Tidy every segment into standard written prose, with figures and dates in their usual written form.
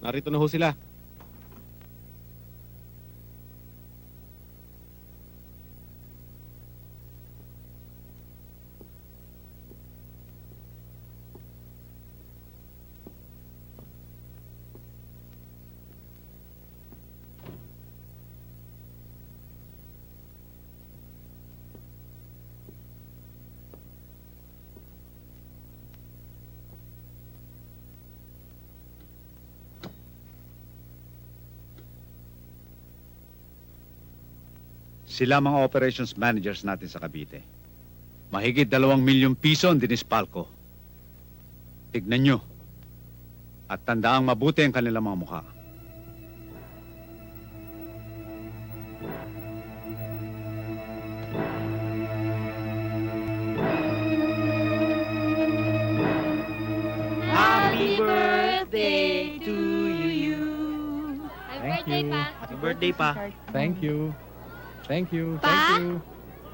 Narito na ho sila. Sila mga operations managers natin sa Cavite. Mahigit 2 milyong piso ang dinispalko. Tignan nyo. At tandaang mabuti ang kanilang mga mukha. Happy birthday to you. Happy birthday, Pa. Happy birthday, Pa. Thank you. Thank you. Pa? Thank you.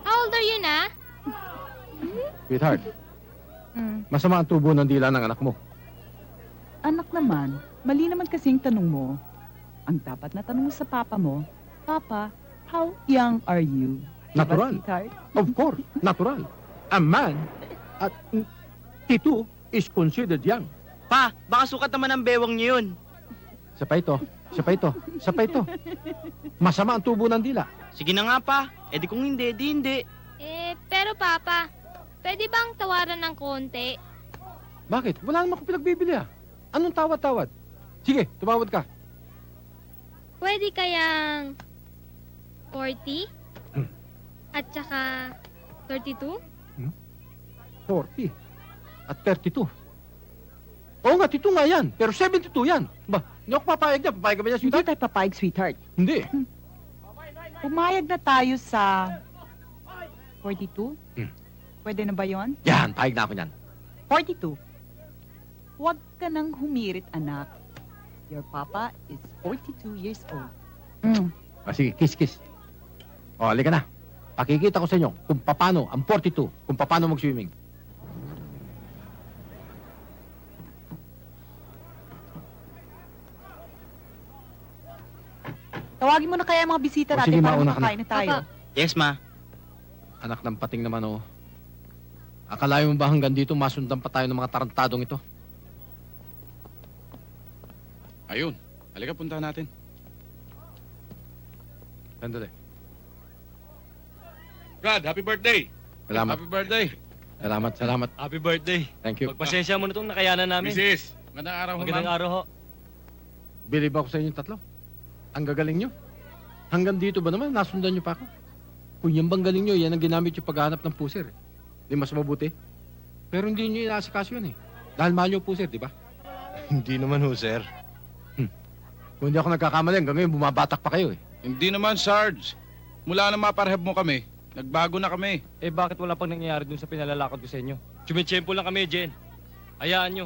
How old are you na? Sweetheart, masama ang tubo ng dila ng anak mo. Anak naman, mali naman kasing tanong mo. Ang dapat na tanong mo sa papa mo, Papa, how young are you? Natural. Diba, sweetheart? Of course, natural. A man at tito is considered young. Pa, baka sukat naman ang bewang niyo yun. Isa pa ito. Isa pa ito. Isa pa ito. Masama ang tubo ng dila. Sige na nga, Pa. Eh di kung hindi, di hindi. Pero Papa, pwede bang tawaran ng konti? Bakit? Wala naman akong pinagbibili ah. Anong tawad-tawad? Sige, tumawad ka. Pwede kayang 40? Hmm. At saka 32? 40 at 32. Oo nga, tito nga yan. Pero 72 yan. Ba, hindi ako papayag niya. Papayag ka ba niya, Hindi sweetheart? tayo papayag, sweetheart. Hindi. Pumayag na tayo sa 42? Hmm. Pwede na ba yon? Yan, payag na ako niyan. 42. Huwag ka nang humirit, anak. Your papa is 42 years old. Sige, kiss. O, halika na. Pakikita ko sa inyo kung paano ang 42, kung paano mag-swimming. Tawagin mo na kaya ang mga bisita O, natin sige, para mauna ka na. makakain na tayo. Papa. Yes, Ma. Anak ng pating naman, oh. Akalayo mo ba hanggang dito masundan pa tayo ng mga tarantadong ito? Ayun. Halika, puntahan natin. Sandali. Brad, happy birthday! Salamat. Happy birthday! Salamat. Happy birthday. Thank you. Magpasensya mo na itong nakayanan namin. Mrs. Magandang araw ho, Magandang ma'am. araw ho. Believe ako sa inyong tatlo. Ang gagaling nyo. Hanggang dito ba naman, nasundan nyo pa ako? Kung yan bang galing nyo, yan ang ginamit yung paghahanap ng puser. Di mas mabuti. Pero hindi nyo inaasikaso yan eh. Dahil mahal nyo puser, di ba? Hindi naman ho, sir. Kung hindi ako nagkakamali, hanggang ngayon bumabatak pa kayo eh. Hindi naman, Sarge. Mula na maparehab mo kami, nagbago na kami. Bakit wala pang nangyayari dun sa pinalalakad ko sa inyo? Tsumitsyempo lang kami, Jen. Hayaan nyo.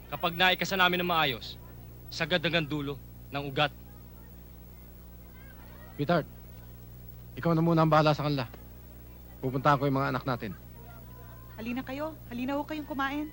Kapag naikasa namin ng maayos, sagad hanggang dulo ng ugat. Peter, ikaw na muna ang bahala sa kanila. Pupuntahan ko yung mga anak natin. Halina kayo. Halina ho kayong kumain.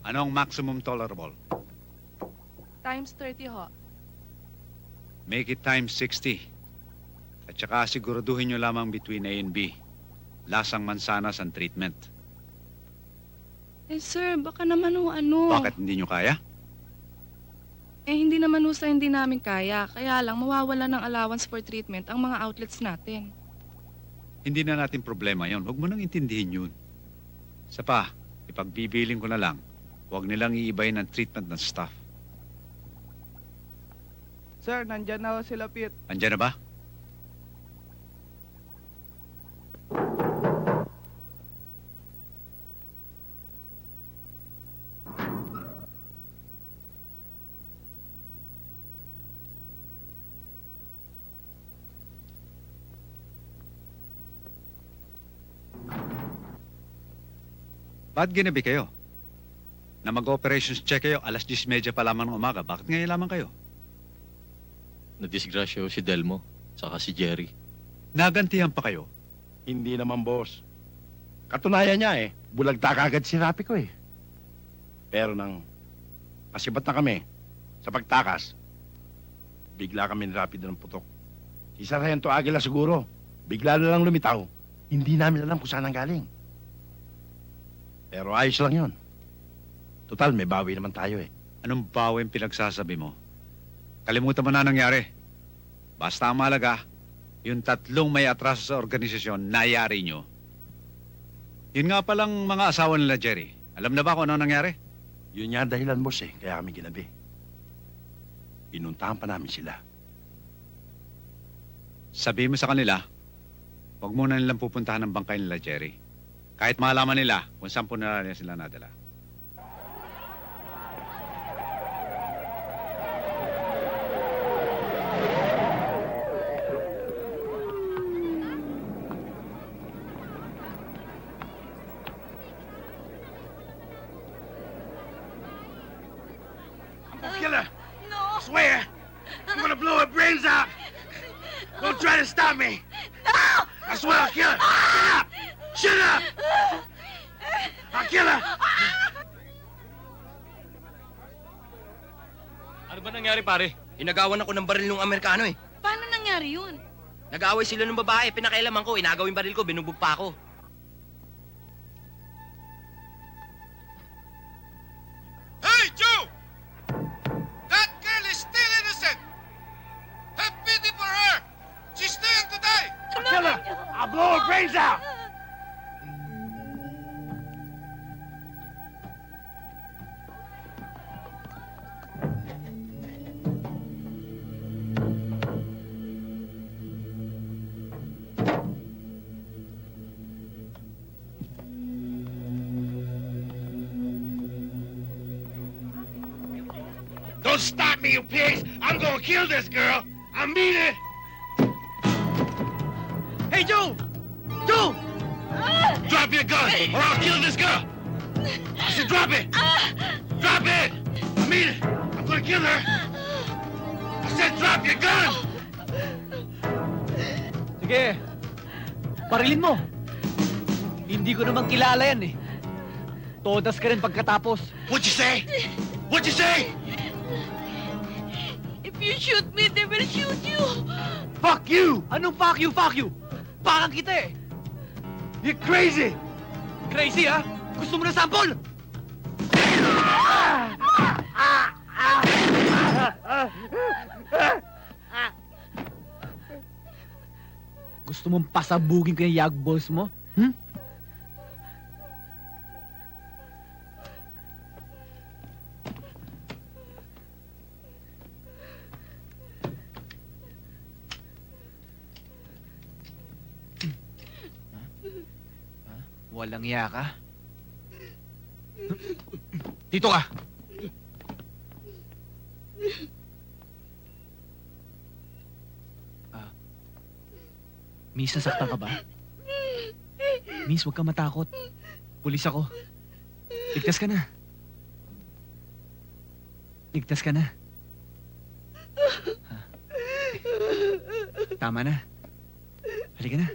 Anong maximum tolerable? Times 30 ho. Make it times 60. At saka siguraduhin nyo lamang between A and B. Lasang mansanas ang treatment. Eh sir, baka naman ho ano. Bakit hindi nyo kaya? Eh hindi naman ho sa hindi namin kaya. Kaya lang mawawala ng allowance for treatment ang mga outlets natin. Hindi na natin problema yon. Huwag mo nang intindihin yun. Isa pa, ipagbibiling ko na lang, huwag nilang iibayin ang treatment ng staff. Sir, nandyan na ho sila, Pete. Andiyan na ba? Ba't ginabi kayo? Na mag-operations check kayo, alas 10:30 pa lamang ng umaga. Bakit ngayon lamang kayo? Nadisgrasya ho si Delmo, saka si Jerry. Nagantihan pa kayo? Hindi naman, boss. Katunayan niya bulagta kagad si Rapi ko eh. Pero nang pasibat na kami sa pagtakas, bigla kami ni Rapi doon ng putok. Si Sargento Aguila siguro, bigla na lang lumitaw. Hindi namin alam kung saan ang galing. Pero ayos lang yun. Total, may bawi naman tayo eh. Anong bawin pinagsasabi mo? Kalimutan mo na nangyari. Basta ang mahalaga, yung tatlong may atraso sa organisasyon, nayari nyo. Yun nga palang mga asawa nila, Jerry. Alam na ba kung ano nangyari? Yun nga ang dahilan, boss kaya kami ginabi. Inuntahan pa namin sila. Sabi mo sa kanila, huwag mo na nilang pupuntahan ng bangkay nila, Jerry. Kahit malaman nila kung saan po nila sila nadala. I'm gonna kill her. No. I swear. I'm gonna blow her brains out. Don't try to stop me. No. I swear I'll kill her. Shut up. Shut up. I'll kill her. Ano ba nangyari, pare? Inagawan ako ng baril ng Amerikano eh. Paano nangyari yun? Nag-aaway sila ng babae, pinakailaman ko, inagaw yung baril ko, binugbog pa ako. Hey, Joe! That girl is still innocent! Have pity for her! She's still to die! I'll kill her. I'll blow her brains out. Don't stop me, you pigs! I'm gonna kill this girl! I mean it! Hey, Joe! Joe! Drop your gun, or I'll kill this girl! I said drop it! Drop it! I mean it! I'm gonna kill her! I said drop your gun! Sige, barilin mo. Hindi ko naman kilala yan eh. Todas ka rin pagkatapos. What'd you say? What'd you say? If you shoot me, they will shoot you. Fuck you! Anong fuck you, fuck you? Pakang kita eh. You're crazy! Crazy ha? Gusto mo na sample? Gusto mong pasabugin ko yung yag balls mo? Hmm? Walang iya ka? Dito ka! Miss, nasaktan ka ba? Miss, huwag ka matakot. Pulis ako. Ligtas ka na. Ligtas ka na. Ha? Tama na. Halika na.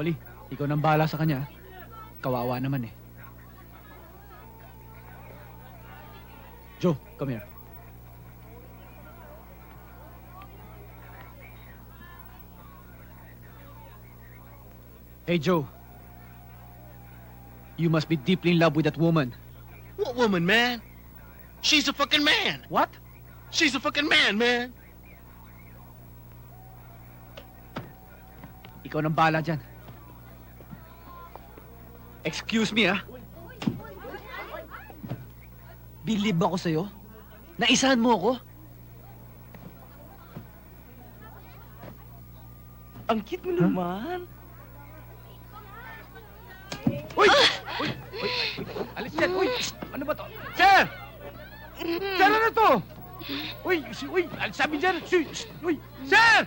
Polly, ikaw nang bahala sa kanya. Kawawa naman eh. Joe, come here. Hey, Joe. You must be deeply in love with that woman. What woman, man? She's a fucking man. What? She's a fucking man. Ikaw nang bahala dyan. Excuse me, ah. Believe ako sa'yo? Naisahan mo ako? Ang cute mo naman. Uy! Uy! Uy! Alis yan! Uy! Ano ba to? Sir! Sir, ano to? Uy! Uy! Sabi dyan! Uy! Sir!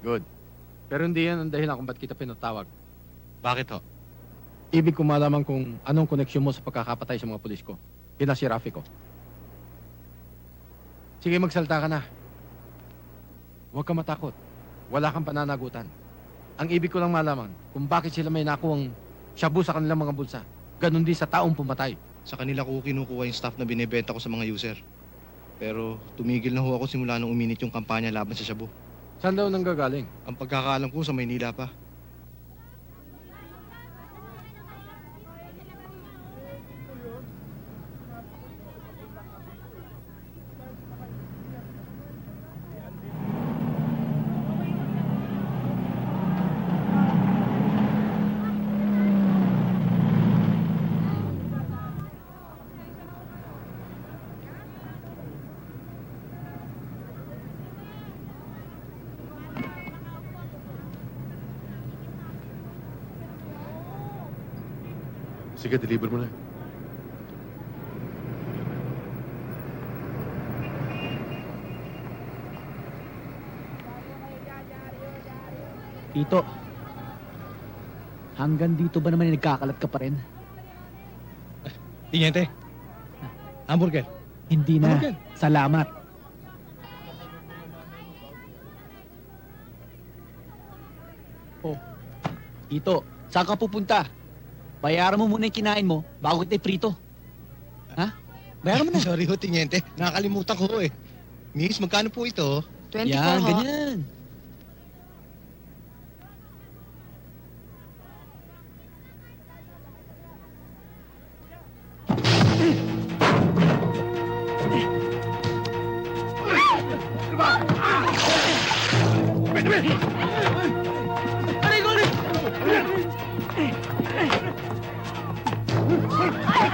Good. Pero hindi yan ang dahilan kung ba't kita pinatawag. Bakit ho? Ibig ko malaman kung anong koneksyon mo sa pagkakapatay sa mga pulis ko. Kina si Rafi ko. Sige, magsalta ka na. Huwag ka matakot. Wala kang pananagutan. Ang ibig ko lang malaman kung bakit sila may nakuwang shabu sa kanilang mga bulsa. Ganon din sa taong pumatay. Sa kanila ko kinukuha yung stuff na binebenta ko sa mga user. Pero tumigil na ho ako simula nung uminit yung kampanya laban sa shabu. Saan daw nanggagaling? Ang pagkakaalam ko sa Maynila pa. Sige, deliver mo na. Tito, hanggang dito ba naman nagkakalat ka pa rin? Tiniente, hamburger. Hindi na. Hamburger. Salamat. Oh, Tito, saan ka pupunta? Bayaran mo muna yung kinain mo bago kita prito. Ha? Bayaran mo na. Sorry ho, Tiniente. Nakakalimutan ko ho eh. Miss, magkano po ito? 24 Yan, ho. ganyan.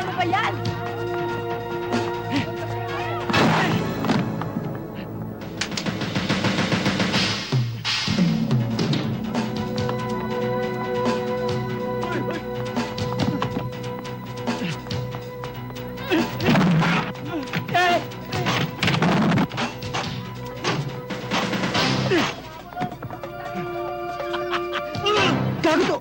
Ano ba yan? Gago to!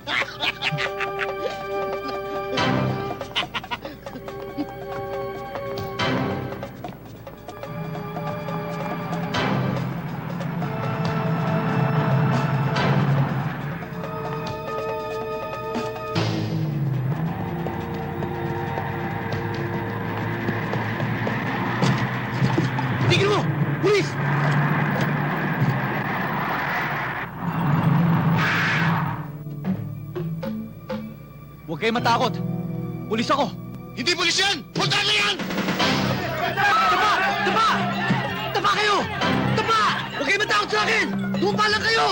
Tigil mo! Pulis! Huwag kayo matakot. Pulis ako. Hindi pulis yan! Punta na yan! Tapa! Tapa! Tapa kayo! Tapa! Huwag kayo matakot sa akin! Tumpa lang kayo!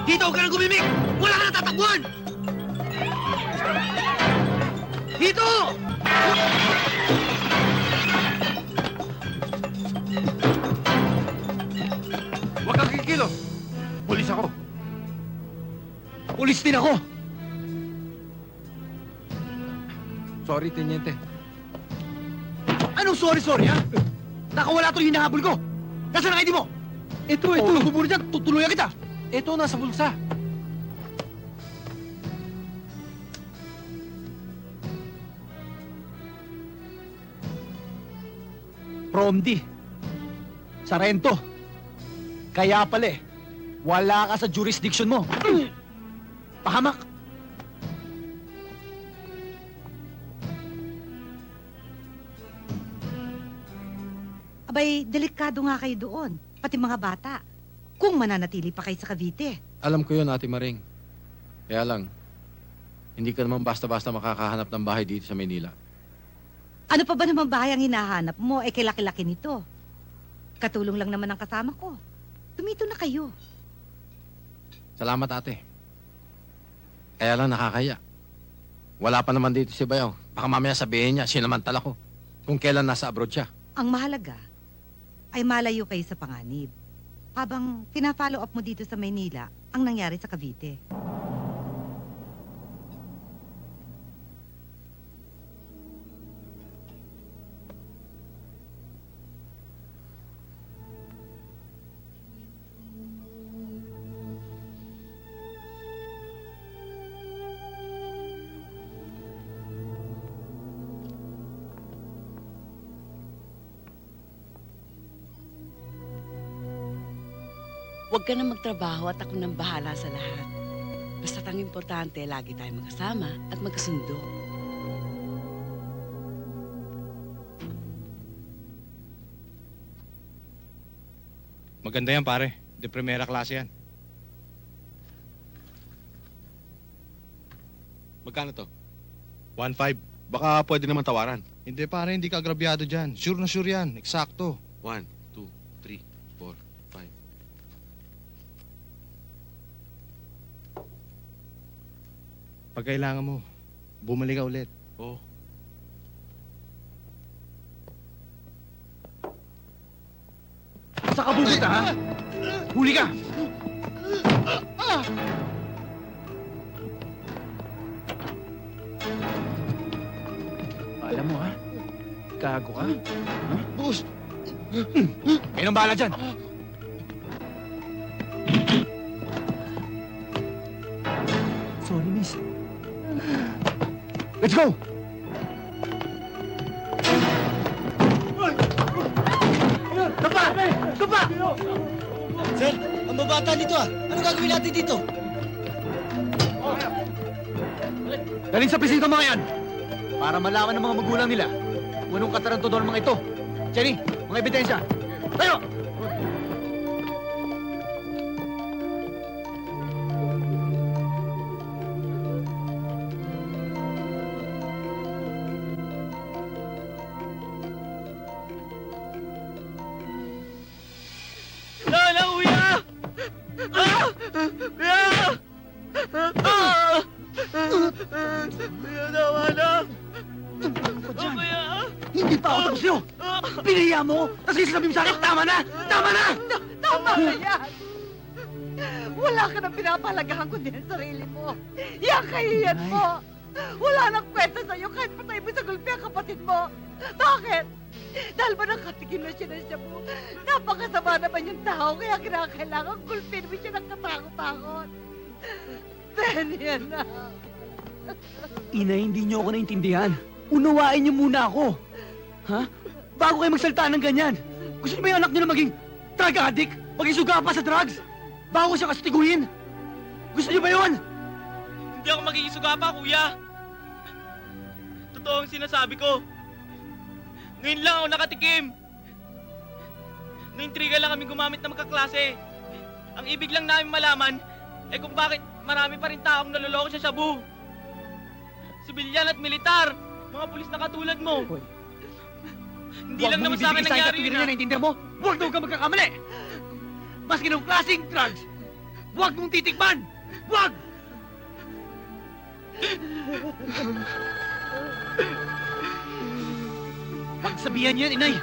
Dito, huwag ka nang gumimik! Wala ka nang tatakbuhan! Dito! Huwag kang kikilo! Pulis ako. Pulis din ako! Sorry, Teniente. Anong sorry, ha? Nakawala to yung hinahabol ko! Nasaan ang ID mo? Ito. Kung buburo dyan, tutuluyan kita! Ito, nasa bulsa. Promdi. Sarento. Kaya pala wala ka sa jurisdiction mo. Pahamak. Abay, delikado nga kayo doon. Pati mga bata. Kung mananatili pa kayo sa Cavite. Alam ko yun, Ate Maring. Kaya lang, hindi ka naman basta-basta makakahanap ng bahay dito sa Maynila. Ano pa ba naman bahay ang hinahanap mo? Eh, kilaki-laki nito. Katulong lang naman ang kasama ko. Tumito na kayo. Salamat, Ate. Kaya lang nakakaya. Wala pa naman dito si Bayaw. Baka mamaya sabihin niya, sinamantala ko. Kung kailan nasa abroad siya. Ang mahalaga ay malayo kayo sa panganib. Habang pina-follow up mo dito sa Maynila ang nangyari sa Cavite. Huwag ka na magtrabaho at ako nang bahala sa lahat. Basta't ang importante, lagi tayong magkasama at magkasundo. Maganda yan, pare. De primera klase yan. Magkano to? 1.5. Baka pwede naman tawaran. Hindi, pare. Hindi ka agrabyado dyan. Sure na sure yan. Eksakto. 1, 2, 3, 4, 5. Pag kailangan mo, bumalik ka ulit. Oo. Saan ka pupunta, ha? Huli ka! Alam mo, ha? Gago ka? Boss! Kayo nang bahala dyan! Sorry, miss. Let's go! Kapa! Kapa! Sir, ang babata dito Ano gagawin natin dito? Galing sa presinto mga yan! Para malaman ng mga magulang nila kung anong kataranto doon mga ito. Jenny, mga ebidensya! Tayo! Lala, uya! Ah! Kuya! Ah! Kuya, nawa na! Kuya! Hindi pa ako tapos nyo! Pinahiya mo! Tapos sasabi mo sa akin, tama na! Tama na! Tama na yan! Wala ka nang pinapalagahan kundi ang sarili mo. Yan kahiyan mo! Wala nang kwenta sa'yo kahit patay mo sa gulpi ang kapatid mo. Bakit? Dahil ba nakatikim na siya ng shabu? Napakasama naman yung tao kaya kinakailangan gulpin mo siya ng katakot-takot. Ben, yan na. Ina, hindi niyo ako naintindihan. Unawain niyo muna ako. Ha? Bago kayo magsalita ng ganyan. Gusto niyo ba yung anak niyo na maging drug addict? Maging suga pa sa drugs? Bago siya kastiguhin? Gusto niyo ba yun? Hindi ako magiging sugapa, kuya! Totoo ang sinasabi ko. Ngayon lang ako nakatikim. Naintriga lang kami gumamit ng magkaklase. Ang ibig lang namin malaman, kung bakit marami pa rin taong naloloko sa shabu. Sibilyan at militar, mga pulis na katulad mo. Hoy. Hindi lang naman sa akin nangyari yun. Naintindihan mo? Huwag daw ka magkakamali! Mas ganong klaseng drugs! Huwag mong titikman! Huwag! Pagsabihan niyo yan, inay!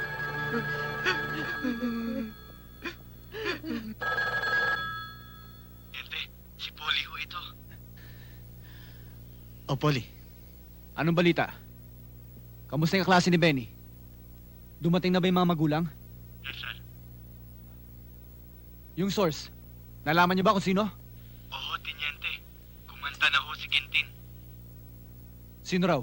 Si Polly ho ito. O, Polly. Anong balita? Kamusta yung klase ni Benny? Dumating na ba yung mga magulang? Yes, sir. Yung source, nalaman niyo ba kung sino? Oo, Tiniente. Kumanta na ho si Quintin. Sino raw?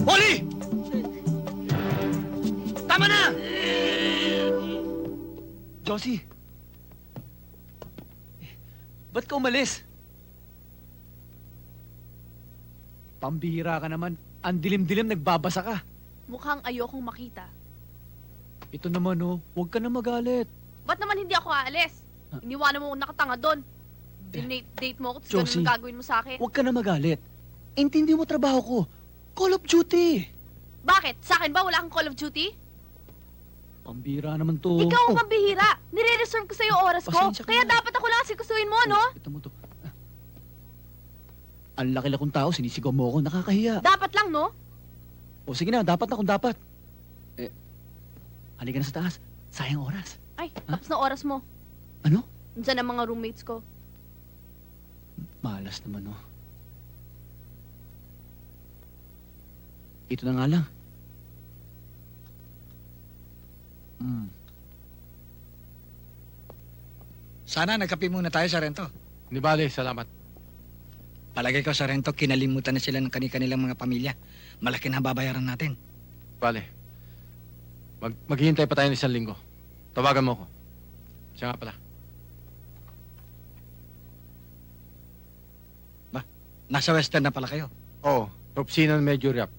Polly! Tama na! Josie! Ba't ka umalis? Pambihira ka naman. Ang dilim-dilim, nagbabasa ka. Mukhang ayokong makita. Ito naman, oh. Huwag ka na magalit. Ba't naman hindi ako aalis? Iniwanan mo akong nakatanga doon. Dinate mo ako, tapos Josie. ganun ang gagawin mo sa akin. Huwag ka na magalit. Intindi mo trabaho ko. Call of Duty. Bakit? Sa akin ba wala kang Call of Duty? Pambihira naman to. Ikaw ang Oh, mabihira. Nire-reserve ko sa'yo oras ko. Pasensya ka Kaya na. dapat ako lang sikusuin mo, no? Ito mo to. Ang laki-lakong tao, sinisigaw mo ako. Nakakahiya. Dapat lang, no? O sige na, dapat na kung dapat. Halika na sa taas. Sayang oras. Ay, tapos na oras mo. Ano? Nandiyan ang mga roommates ko. Malas naman, oh. Ito na nga lang. Sana nagkape muna tayo, Sarento. Hindi bale, salamat. Palagay ko, Sarento, kinalimutan na sila ng kanilang mga pamilya. Malaki na babayaran natin. Bale. Maghihintay pa tayo ng 1 linggo. Tawagan mo ko. Siya nga pala. Nasa Western na pala kayo. Oo, Topsina ng Medyo Riap.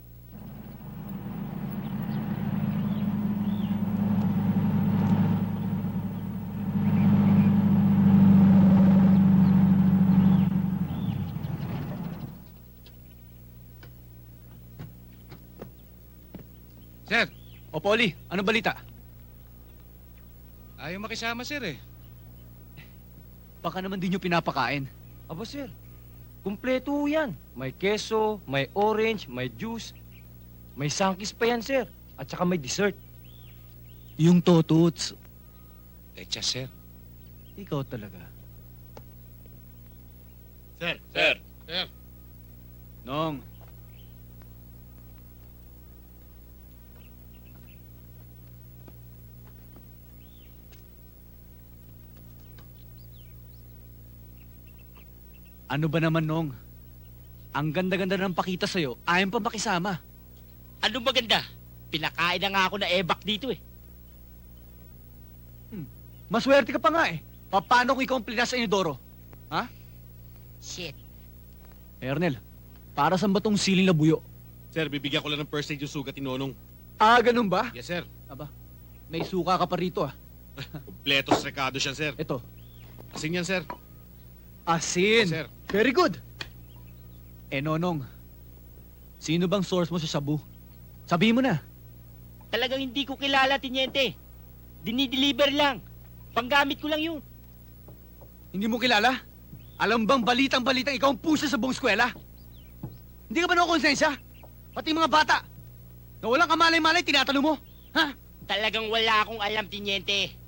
Sir, O, Polly, ano balita? ayaw makisama, sir eh. Baka naman di nyo pinapakain. Aba, sir. Kumpleto ho yan. May keso, may orange, may juice. May sangkis pa yan, sir. At saka may dessert. Yung totots. Lecha, sir. Ikaw talaga. Sir. Nong. Ano ba naman, Nong? Ang ganda-ganda ng pakita sa'yo, ayaw pa makisama. Ano maganda? Pinakain na nga ako na ebak dito eh. Maswerte ka pa nga eh. Paano kung ikaw ang plinas sa Inodoro? Ha? Shit. Ernel, para saan ba tong siling na buyo? Sir, bibigyan ko lang ng first aid yung sugat ni Nonong. Ah, ganun ba? Yes, sir. Aba, may suka ka pa rito ah. Kompleto sa rekado siya, sir. Ito. Asin yan, sir. Asin! Yes, sir. Very good! Nonong, sino bang source mo sa shabu? Sabihin mo na. Talagang hindi ko kilala, Tiniente. Dinideliver lang. Panggamit ko lang yun. Hindi mo kilala? Alam bang balitang-balitang ikaw ang pusa sa buong eskwela? Hindi ka ba nakonsensya? Pati mga bata. Na walang kamalay-malay, tinatalo mo. Ha? Talagang wala akong alam, Tiniente.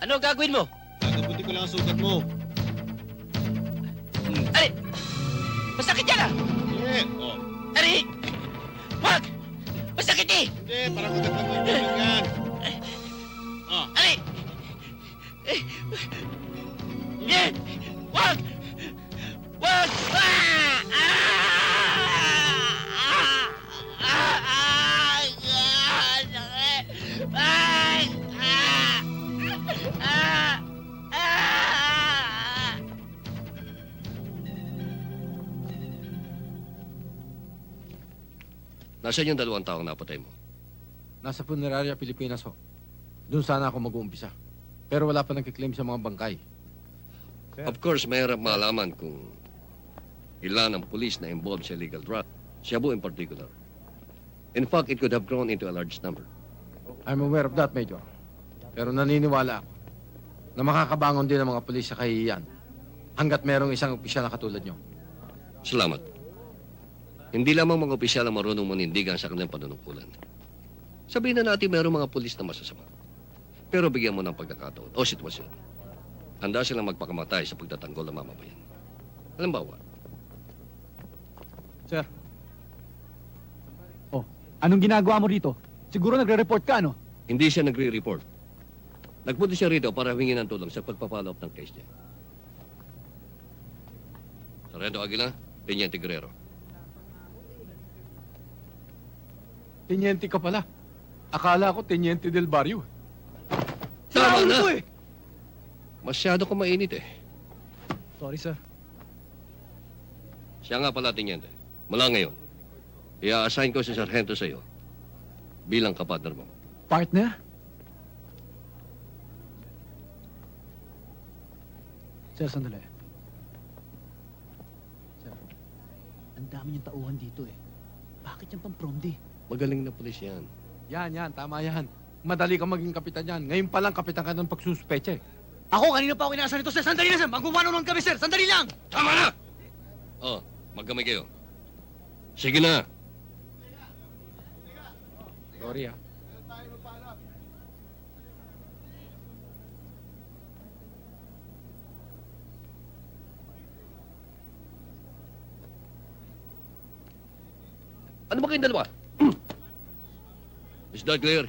Ano gagawin mo? Gagabuti ko lang ang sugat mo. Ari! Masakit yan ah! Eh, oh. Ari! Wag! Masakit eh! Hindi, parang ugat lang yung tubig yan. Oh. Ari! Hindi! Wag! Wag! Ah! Ah! Ah! Ah! Ah! Sakit! Ay! Ah! Ah! Ah! Nasaan yung dalawang taong napatay mo? Nasa Funeraria Pilipinas ho. Doon sana ako mag-uumpisa. Pero wala pa nagkiklaim sa mga bangkay. Of course, mahirap malaman kung ilan ang pulis na involved sa illegal drug. Shabu in particular. In fact, it could have grown into a large number. I'm aware of that, Major. Pero naniniwala ako na makakabangon din ang mga pulis sa kahihiyan hanggat merong isang opisyal na katulad nyo. Salamat. Hindi lamang mga opisyal ang marunong manindigan sa kanilang panunungkulan. Sabihin na natin mayroong mga pulis na masasama. Pero bigyan mo ng pagkakataon o sitwasyon. Handa silang magpakamatay sa pagtatanggol ng mamabayan. Halimbawa, Sir. Oh, anong ginagawa mo rito? Siguro nagre-report ka, ano? hindi siya nagre-report. Nagpunta siya rito para humingi ng tulong sa pagpapollow up ng case niya. Sargento Aguila, Teniente Guerrero. Teniente ka pala. Akala ko Teniente del Barrio. Tama na! Masyado ko mainit eh. Sorry, sir. Siya nga pala, Teniente. Mula ngayon, i-assign ko si Sargento sa iyo bilang kapartner mo. Partner? Sir, sandali. Sir, ang dami niyang tauhan dito eh. Bakit yung pang-prom-day? Magaling na pulis yan. Yan, tama yan. Madali kang maging kapitan yan. Ngayon pa lang kapitan ka ng pagsuspecha eh. Ako, kanina pa ako inaasahan nito, sir. Sandali na, sir. Magkukuha kami, sir. Sandali lang! Tama na! Oh, magkamay kayo. Sige na. Sorry ah. Ano ba kayong dalawa? Is that clear?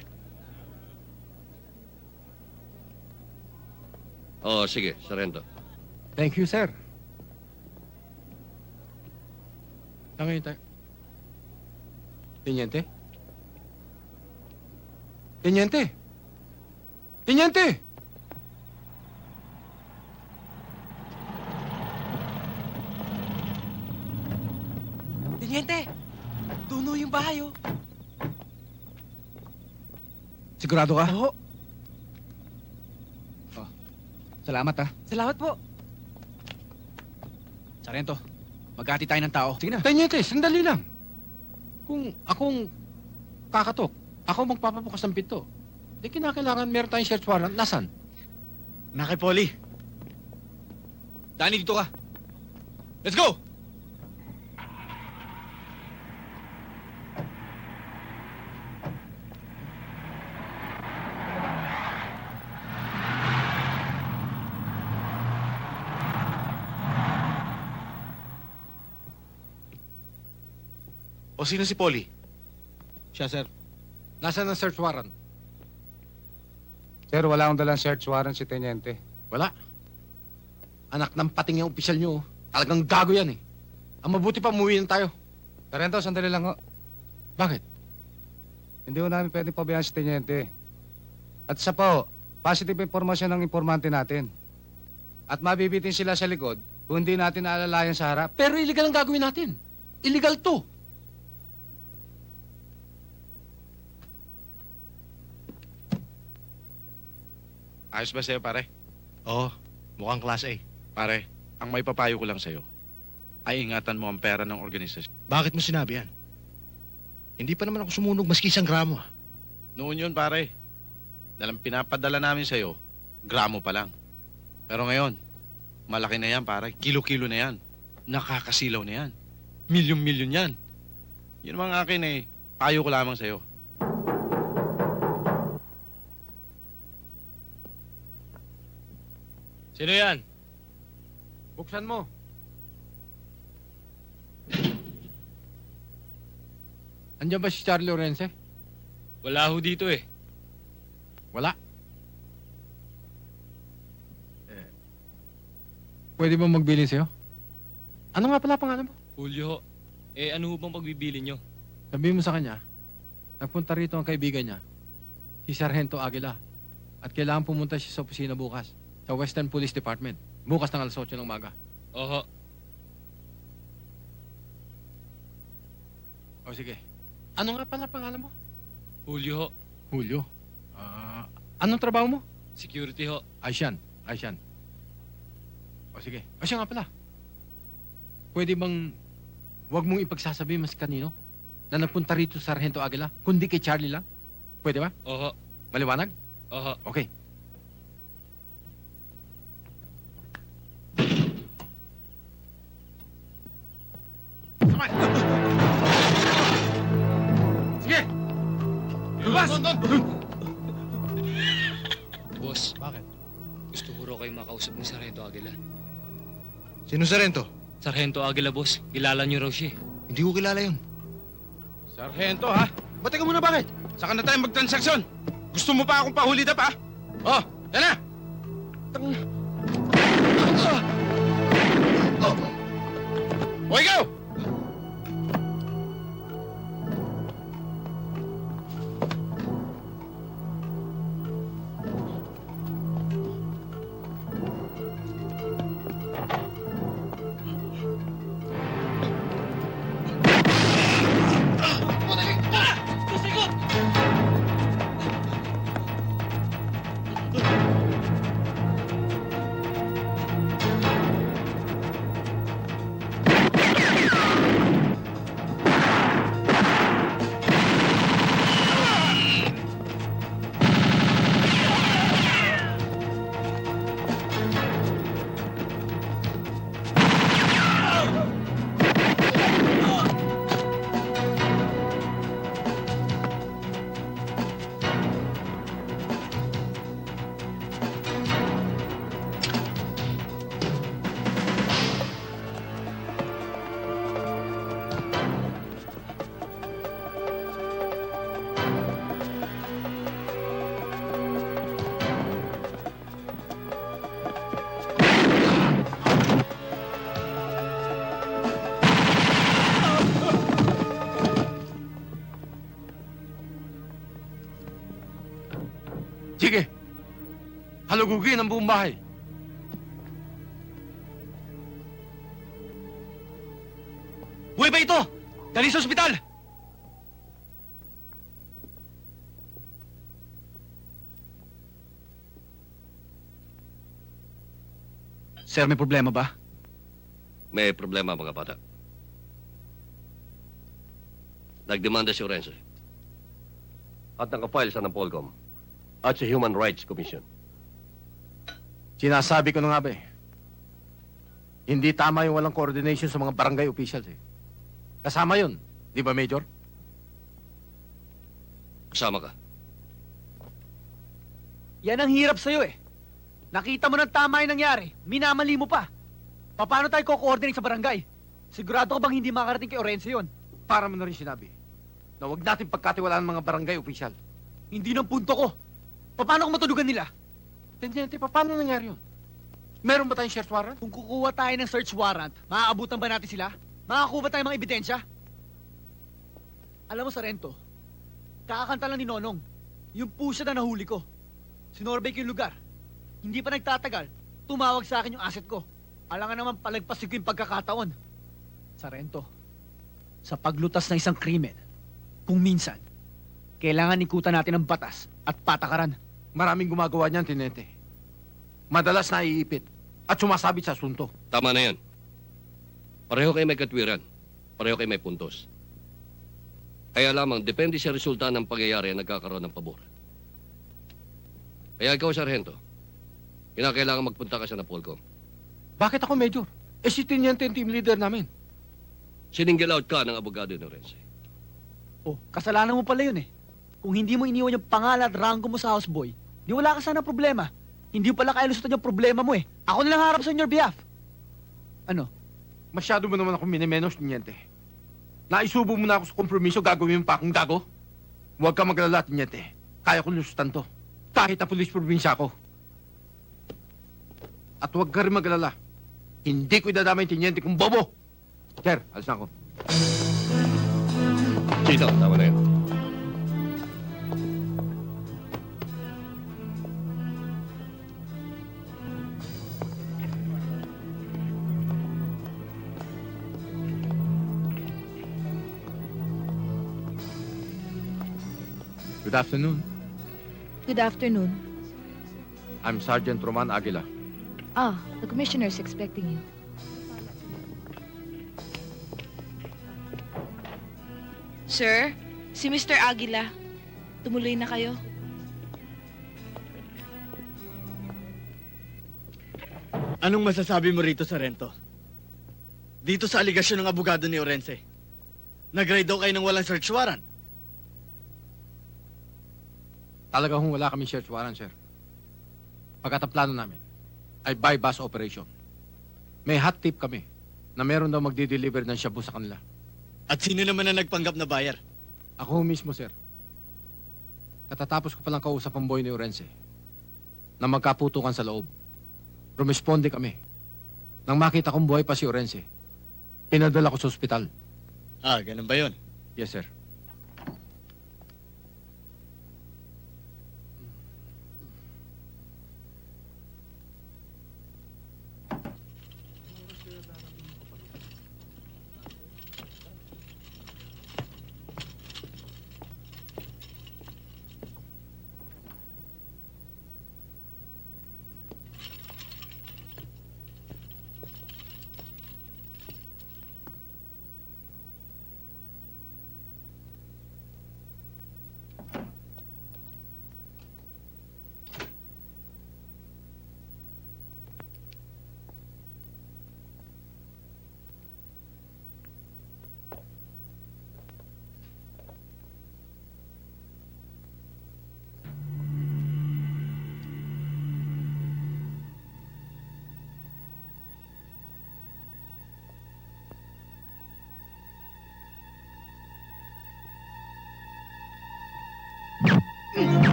Oh, sige, Sargento. Thank you, sir. Ngayon tayo. Teniente? Teniente! Teniente! Teniente! Tuno yung bahay, oh. Sigurado ka? Oo. Oh, salamat, ha. Salamat po. Sargento, maghati tayo ng tao. Sige na. Teniente, sandali lang. Kung akong kakatok, ako magpapabukas ng pinto. Di kinakailangan meron tayong search warrant. Nasaan? Nakay Polly. Danny, dito ka. Let's go! O sino si Polly? Siya, sir. Nasaan ang search warrant? Sir, wala akong dalang search warrant si Teniente. Wala. Anak ng pating yung opisyal nyo. Talagang gago yan eh. Ang mabuti pa umuwi na tayo. Sargento, sandali lang ho. Bakit? Hindi ko namin pwedeng pabayaan si Teniente. At isa po, positive informasyon ng informante natin. At mabibitin sila sa likod kung hindi natin aalalayan sa harap. Pero illegal ang gagawin natin. Illegal to. Ayos ba sa'yo, pare? Oo, mukhang class A. Pare, ang may papayo ko lang sa'yo ay ingatan mo ang pera ng organisasyon. Bakit mo sinabi yan? Hindi pa naman ako sumunog maski isang gramo. Noon yun, pare. Dalang pinapadala namin sa'yo, gramo pa lang. Pero ngayon, malaki na yan, pare. Kilo-kilo na yan. Nakakasilaw na yan. Milyon-milyon yan. Yun mga akin eh. Payo ko lamang sa'yo. Sino yan? Buksan mo. Andiyan ba si Charlie Orense? Wala ho dito eh. Wala. Pwede ba magbilin sa'yo? Ano nga pala pangalan mo? Julio ho. Eh ano ho bang pagbibili nyo? Sabihin mo sa kanya, nagpunta rito ang kaibigan niya, si Sargento Aguila. At kailangan pumunta siya sa opisina bukas, sa Western Police Department. Bukas ng alas 8 ng umaga. Oho. O sige. Ano nga pala pangalan mo? Julio ho. Julio. Anong trabaho mo? Security ho. Aisyan. Aisyan. O sige. O siya nga pala. Pwede bang huwag mong ipagsasabi mas kanino na nagpunta rito sa Sargento Aguila, kundi kay Charlie lang? Pwede ba? Oho. Maliwanag? Oho. Okay. Sige! Lumabas! Boss, Bakit? gusto ko raw kayo makausap ni Sargento Aguila. Sino Sarento? Sargento Aguila, boss. Kilala niyo raw siya eh. Hindi ko kilala yun. Sargento, ha? Ba't ka muna bakit? Saka na tayo magtransaksyon. Gusto mo pa akong pahuli na pa? Oh, yan na! O ikaw! Sige! Halugugin ang buong bahay. Buhay ba ito? Dali sa ospital! Sir, may problema ba? May problema mga bata. Nagdemanda si Orense. At nakafile siya ng Polcom at sa Human Rights Commission. Sinasabi ko na nga ba eh. Hindi tama yung walang coordination sa mga barangay officials eh. Kasama yun, di ba Major? Kasama ka. Yan ang hirap sa'yo eh. Nakita mo ng tama yung nangyari, minamali mo pa. Paano tayo ko-coordinate sa barangay? Sigurado ka bang hindi makarating kay Orense yun? Para mo na rin sinabi na huwag natin pagkatiwalaan ng mga barangay official. Hindi ng punto ko. Paano kung matudugan nila? Teniente, paano nangyari yun? Meron ba tayong search warrant? Kung kukuha tayo ng search warrant, maaabutan ba natin sila? Makakuha ba tayo mga ebidensya? Alam mo, Sargento, Kakakanta lang ni Nonong. Yung pusa na nahuli ko. Sinorbay ko yung lugar. Hindi pa nagtatagal, tumawag sa akin yung asset ko. Alangan naman palagpasin ko yung pagkakataon. Sarento, sa paglutas ng isang krimen, kung minsan, kailangan ikutan natin ang batas at patakaran. Maraming gumagawa niyan, Tinente. Madalas naiipit at sumasabit sa asunto. Tama na yan. Pareho kayo may katwiran. Pareho kayo may puntos. Kaya lamang, depende sa resulta ng pangyayari ang nagkakaroon ng pabor. Kaya ikaw, Sargento, kinakailangan magpunta ka sa Napolcom. Bakit ako, Major? Si Tiniente yung team leader namin. Siningil out ka ng abogado ni Rense. Oh, kasalanan mo pala yun eh. Kung hindi mo iniwan yung pangalan at ranggo mo sa houseboy, di wala ka sana problema. Hindi mo pala kailusutan yung problema mo eh. Ako nilang harap sa your behalf. Ano? Masyado mo naman ako minimenos, Tiniente. Naisubo mo na ako sa kompromiso, gagawin mo pa akong gago. Huwag ka maglala, Tiniente. Kaya kong lusutan to. Kahit na pulis probinsya ako. At huwag ka rin maglala. Hindi ko idadamay, Tiniente, kung bobo. Sir, alis na ako. Chito, tama na yun. Good afternoon. Good afternoon. I'm Sergeant Roman Aguila. Ah, the commissioner's expecting you. Sir, si Mr. Aguila. Tumuloy na kayo. Anong masasabi mo rito, Sarento? Dito sa aligasyon ng abogado ni Orense. Nag-raid daw kayo ng walang search warrant. Talaga hong wala kami search warrant, sir. Pagkataplano namin ay buy-bus operation. May hot tip kami na meron daw magdi-deliver ng shabu sa kanila. At sino naman ang nagpanggap na buyer? Ako mismo, sir. Katatapos ko palang kausap ang boy ni Orense na magkaputukan sa loob. Rumesponde kami. Nang makita kong buhay pa si Orense, pinadala ko sa ospital. Ah, ganun ba yun? Yes, sir.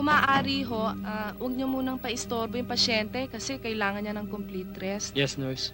Kung maaari ho, huwag niyo munang paistorbo yung pasyente kasi kailangan niya ng complete rest. Yes, nurse.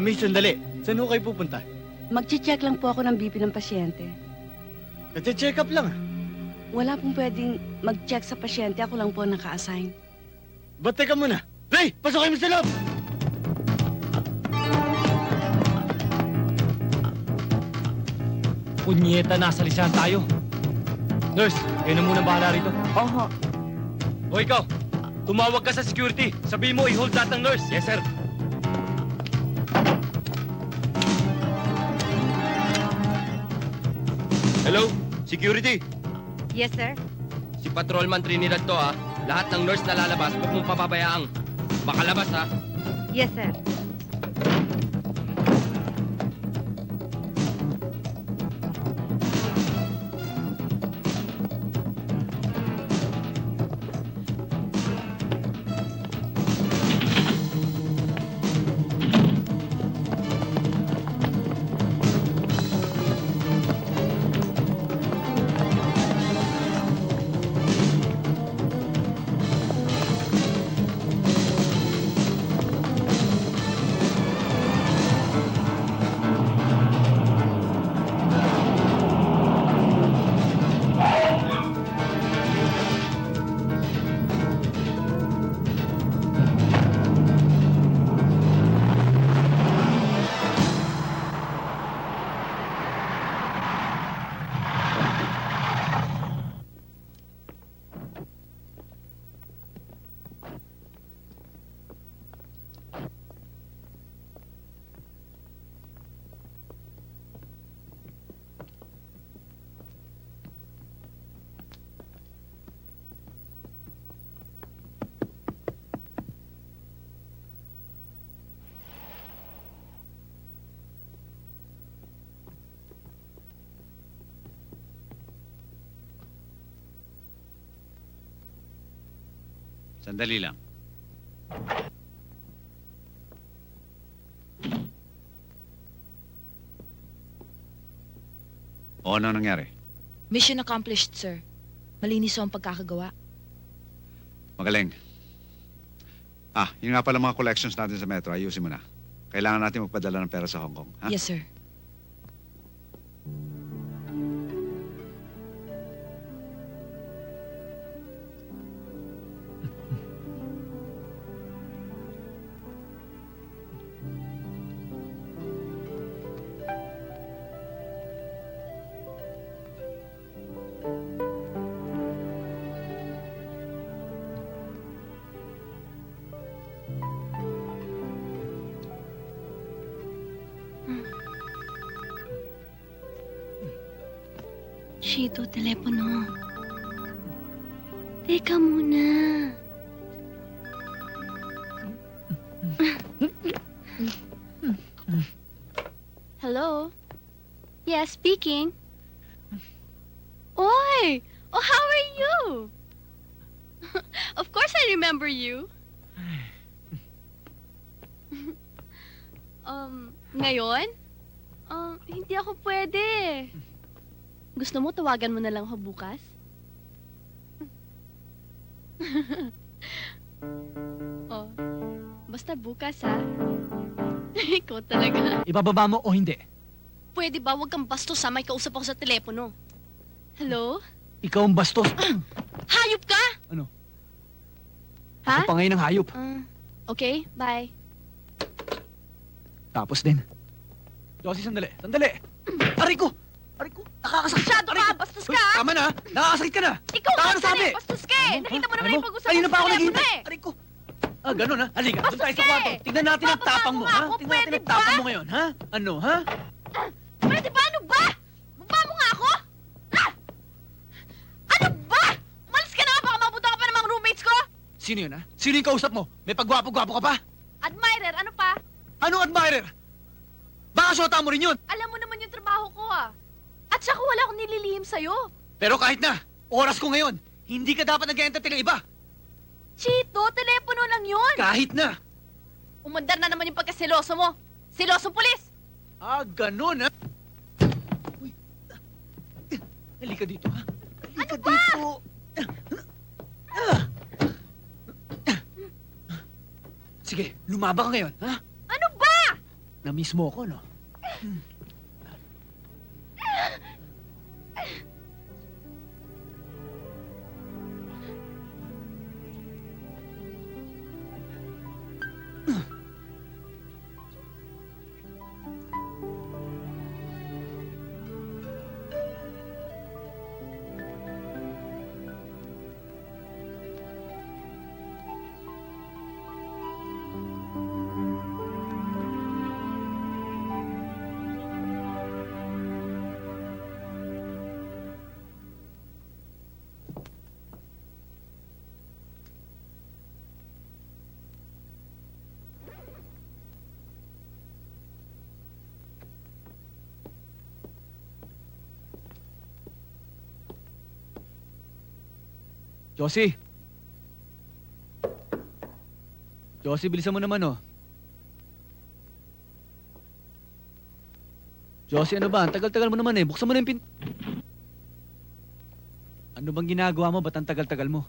Miss, sandali. Saan ho kayo pupunta? Magche-check lang po ako ng BP ng pasyente. Nagche-check up lang. Wala pong pwedeng mag-check sa pasyente. Ako lang po naka-assign. Ba't teka muna? Ray, pasok kayo mo sa loob! Punyeta, nasa lisahan tayo. Nurse, kayo na muna bahala rito. Oho. O ikaw, tumawag ka sa security. Sabihin mo, i-hold lahat ng nurse. Yes, sir. Hello, security. Yes, sir. Si Patrolman Trinidad to, ah. Lahat ng nurse na lalabas, huwag mong papabayaang. Baka labas, ha? Yes, sir. Sandali lang. O ano nangyari? Mission accomplished, sir. Malinis ho ang pagkakagawa. Magaling. Yun nga pala mga collections natin sa Metro. Ayusin mo na. Kailangan natin magpadala ng pera sa Hong Kong. Ha? Yes, sir. Shito, telepono. Teka muna. Hello? Yes, speaking. Oy! Oh, how are you? Of course I remember you. Ngayon? Hindi ako pwede. Gusto mo tawagan mo na lang ako bukas? Oh, basta bukas ha. Ikaw talaga. Ibababa mo o hindi? Pwede ba wag kang bastos ha? May kausap ako sa telepono. Hello? Ikaw ang bastos. Hayop ka? Ano? Ha? Ako pa ngayon ang hayop. Okay, bye. Tapos din. Josie, sandali. Sandali! Aray ko! Aray ko! Nakakasakit! Masyado ka! Bastos ka! Tama na! Nakakasakit ka na! Ikaw Tama ka na sabi! bastos ka eh! Nakita mo naman yung pag-usap Kanina ko pa sa ako telepono naghihintay! eh! Aray ko! Ganun ha? Halika, doon tayo sa Bastos ka kwarto. eh! Tignan natin ang tapang mo, nga ha? ako, Tignan natin pwede ang tapang ba? mo ngayon, ha? Ano, ha? Pwede ba? Ano ba? Baba mo nga ako? Ha? Ano ba? Umalis ka na nga! Baka mabuto ka pa ng mga roommates ko! Sino yun, ha? Sino yung kausap mo? May pagwapo-gwapo ka pa? Admirer, ano pa? Ano admirer? Baka syota mo rin yun! Alam mo naman yung trabaho ko ah. At saka wala akong nililihim sa'yo. Pero kahit na, oras ko ngayon, hindi ka dapat nag-entertain ng iba. Chito, telepono lang yun. Kahit na! Umandar na naman yung pagkaseloso mo. Selosong pulis! Ganun, ha? Uy. Halika dito, ha? Halika Ano ba? dito! Sige, lumaba ka ngayon, ha? Ano ba? Na-miss mo ako, no? Josie! Josie, bilisan mo naman, oh. Josie, ano ba? Ang tagal-tagal mo naman eh. Buksan mo na yung Ano bang ginagawa mo? Ba't ang tagal-tagal mo?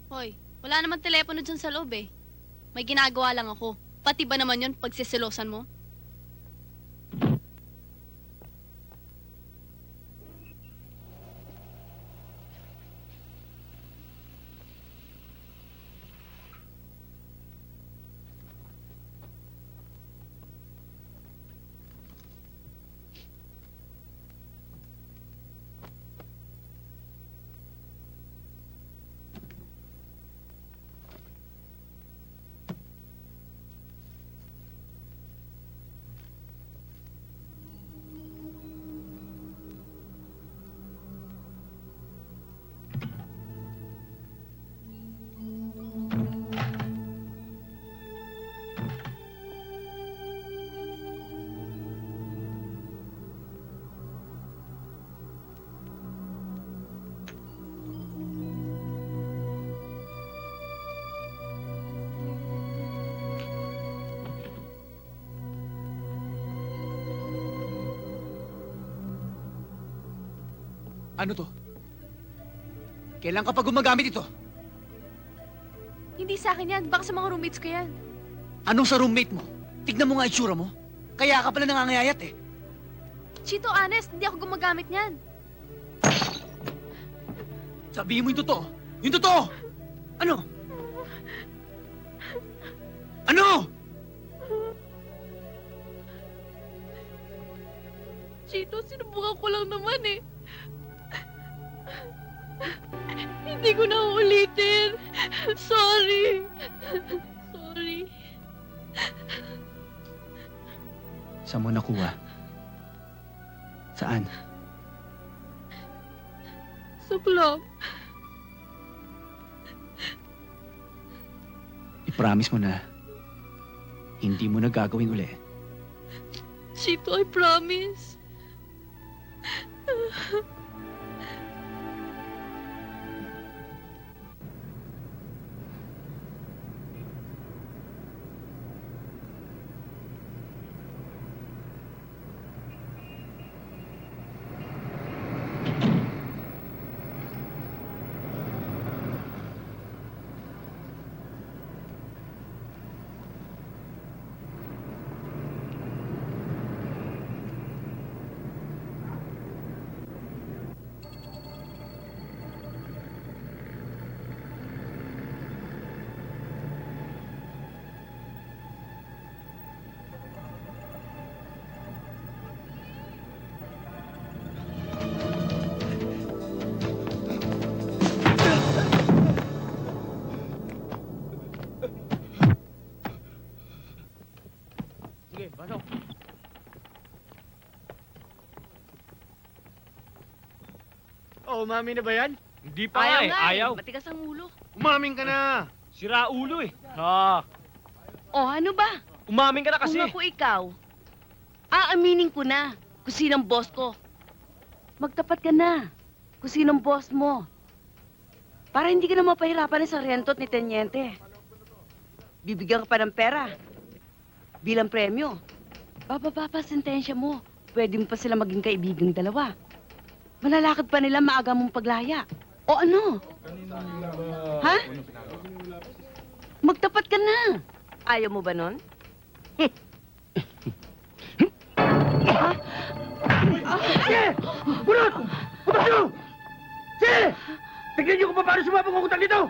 Hoy, wala naman telepono dyan sa loob eh. May ginagawa lang ako. Pati ba naman yun pagsisilosan mo? Ano to? Kailan ka pa gumagamit ito? Hindi sa akin yan. Baka sa mga roommates ko yan. Anong sa roommate mo? Tignan mo nga itsura mo. Kaya ka pala nangangayayat eh. Chito, honest, hindi ako gumagamit niyan. Sabihin mo yung totoo. Yung totoo! Ano? Ano? Chito, sinubukan ko lang naman eh. Hindi ko na uulitin. Sorry. Sorry. Saan mo nakuha? Saan? Sa club. I-promise mo na hindi mo na gagawin uli. Chito, I promise. Sige, pasok. Oh, umami na ba yan? Hindi pa nga eh. Ayaw. Matigas ang ulo. Umamin ka na. Sira ulo eh. Ha? Oh, ano ba? Umamin ka na kasi. Kung ako ikaw, aaminin ko na kung sinong boss ko. Magtapat ka na kung sinong boss mo. Para hindi ka na mapahirapan ni Sargento at ni Tenyente. Bibigyan ka pa ng pera bilang premyo. Bababa pa sentensya mo. Pwede mo pa sila maging kaibigang dalawa. Malalakad pa nila maaga mong paglaya. O ano? Ha? Magtapat ka na. Ayaw mo ba nun? Sige! Bunot! Putok nyo! Sige! Tignan nyo kung paano sumabang ang utang dito!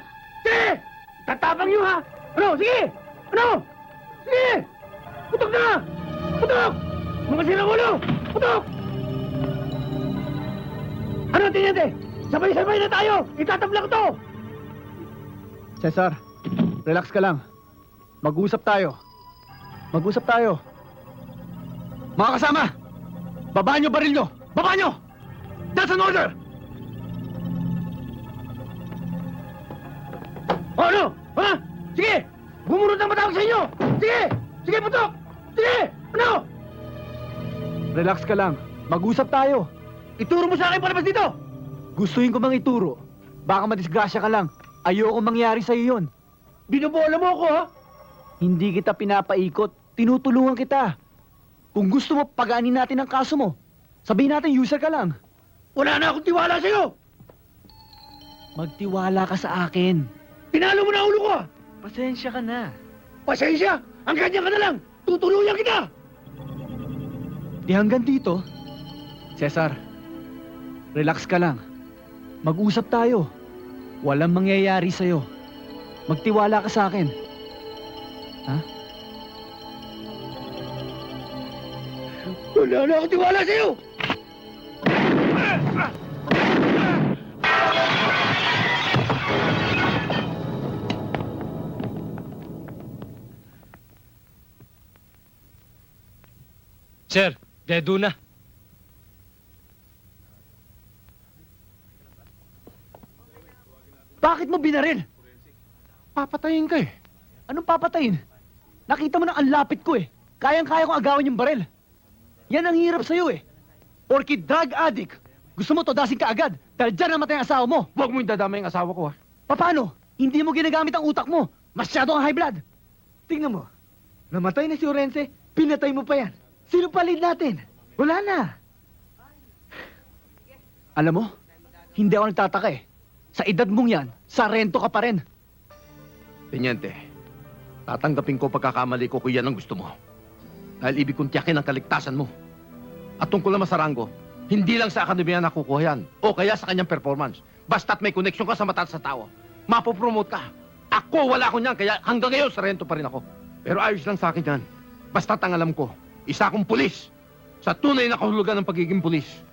Sige! Tatapang nyo ha! Ano? Sige! Ano? Sige! Putok na! Putok! Mga sirang ulo! Putok! Ano, Teniente? Sabay-sabay na tayo! Itatabla ko to! Cesar, relax ka lang. Mag-usap tayo. Mag-usap tayo. Mga kasama! Baba nyo baril nyo! Baba nyo! That's an order! O ano? Ha? Sige! Bumunod ang matawag sa inyo! Sige! Sige, putok! Sige! Ano? Relax ka lang. Mag-usap tayo. Ituro mo sa akin palabas dito! Gustuhin ko bang ituro Baka madisgrasya ka lang. Ayoko mangyari sa'yo yun. Binubola mo ako, ha? Hindi kita pinapaikot. Tinutulungan kita. Kung gusto mo, pagaanin natin ang kaso mo. Sabihin natin, user ka lang. Wala na akong tiwala sa'yo! Magtiwala ka sa akin. Pinalo mo na ulo ko, ha? Pasensya ka na. Pasensya! Ang ganyan ka na lang! Tutuluyan kita! Di hanggang dito. Cesar, relax ka lang. Mag-usap tayo. Walang mangyayari sa'yo. Magtiwala ka sa akin. Ha? Wala na akong tiwala sa'yo! Sir, dedo na. Bakit mo binaril? Papatayin ka eh. Anong papatayin? Nakita mo na ang lapit ko eh. Kayang-kaya kong agawin yung baril. Yan ang hirap sa'yo eh. Porky drug addict. Gusto mo todasin ka agad dahil dyan namatay ang asawa mo. Huwag mo yung dadamay ang asawa ko, ha? Paano? Hindi mo ginagamit ang utak mo. Masyado kang high blood. Tingnan mo. Namatay na si Orense, pinatay mo pa yan. Sino palid natin? Wala na. Alam mo, hindi ako nagtataka eh. Sa edad mong yan, sarento ka pa rin. Teniente, tatanggapin ko pagkakamali ko kung yan ang gusto mo. Dahil ibig kong tiyakin ang kaligtasan mo. At tungkol naman sa Rango, hindi lang sa akademya nakukuha yan o kaya sa kanyang performance. Basta't may connection ka sa mataas sa tao, mapopromote ka. Ako, wala ko niyan, kaya hanggang ngayon sarento pa rin ako. Pero ayos lang sa akin yan. Basta't ang alam ko, isa akong pulis. Sa tunay na kahulugan ng pagiging pulis.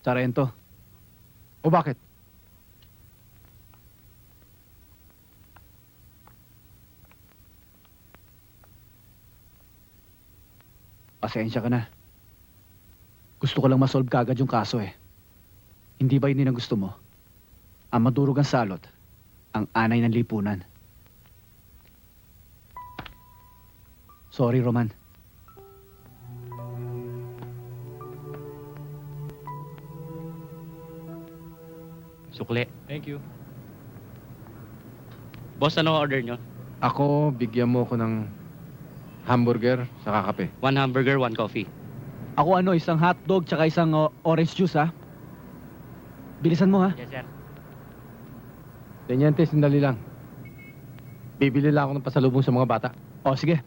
Sarento. O bakit? Pasensya ka na. Gusto ko lang masolve kagad yung kaso eh. Hindi ba yun ang gusto mo? Ang madurog ang salot, ang anay ng lipunan. Sorry, Roman. Sukli. Thank you. Boss, ano order nyo? Ako, bigyan mo ko ng hamburger sa kape. 1 hamburger, 1 coffee. Ako isang hotdog tsaka isang orange juice ha. Bilisan mo ha. Yes, sir. Teniente, sandali lang. Bibili lang ako ng pasalubong sa mga bata. O sige.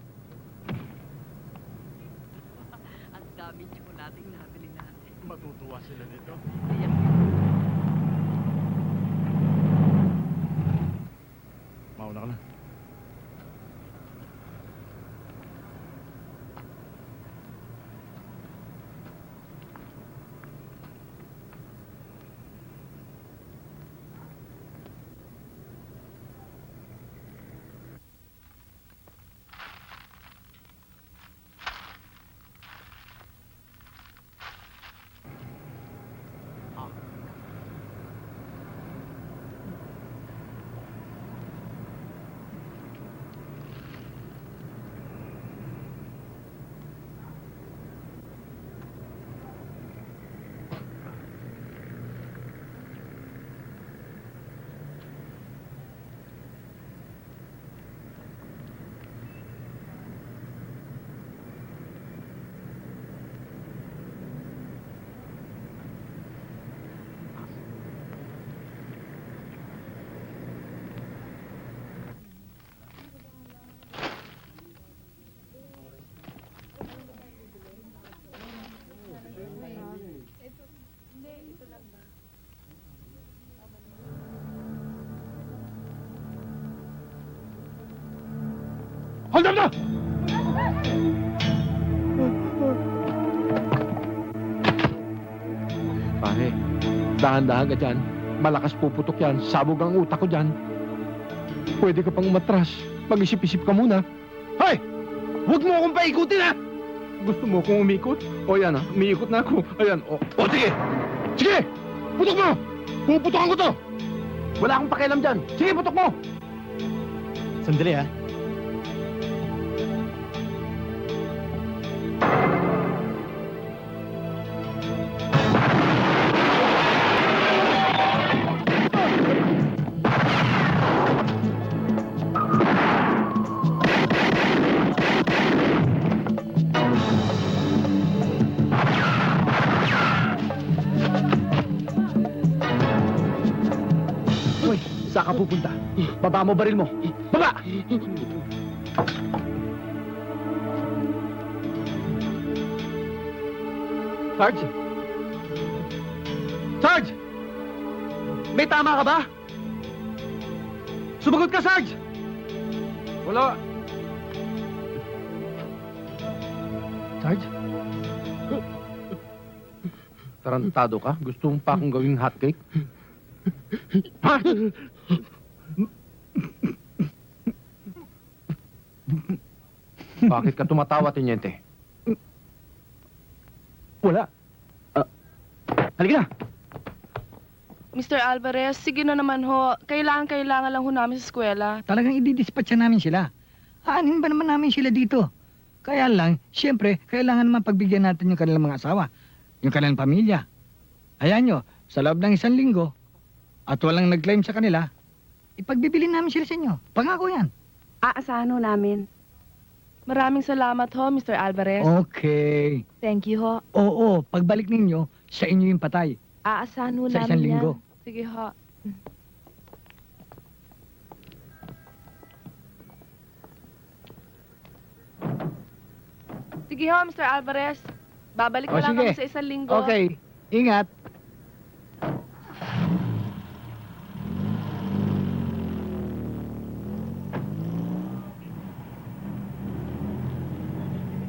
Ang daming tsokolating nabili natin. Matutuwa sila nito. Mauna ka na. Hold up na! Pare, dahan-dahan ka dyan. Malakas puputok yan. Sabog ang utak ko dyan. Pwede ka pang umatras. Mag-isip-isip ka muna. Hoy! Huwag mo akong paikutin, ha? Gusto mo akong umikot? O yan, ha? Umiikot na ako. Ayan, o sige! Sige! Putok mo! Puputokan ko to! Wala akong pakialam dyan. Sige, putok mo! Sandali, ha? Hoy, saan ka pupunta? Baba mo baril mo. Baba! Sarge? Sarge! May tama ka ba? Sumagot ka, Sarge! Wala. Sarge? Tarantado ka? Gusto mo pa akong gawing hotcake? Ha? Bakit ka tumatawa, Teniente? Wala. Halika na! Mr. Alvarez, sige na naman ho. Kailangan lang ho namin sa eskwela. Talagang ididispatcha namin sila. Aanin ba naman namin sila dito? Kaya lang, siyempre, kailangan naman pagbigyan natin yung kanilang mga asawa, yung kanilang pamilya. Ayan nyo, sa loob ng 1 linggo, at walang nag-claim sa kanila, ipagbibili namin sila sa inyo. Pangako yan. Aasahan ho namin. Maraming salamat ho, Mr. Alvarez. Okay. Thank you ho. Oo, pagbalik ninyo, sa inyo yung patay. Aasahan ho Sa namin 1 linggo. yan. Sige ho. Sige ho, Mr. Alvarez. Babalik O, na lang sige. kami sa 1 linggo. Okay, ingat.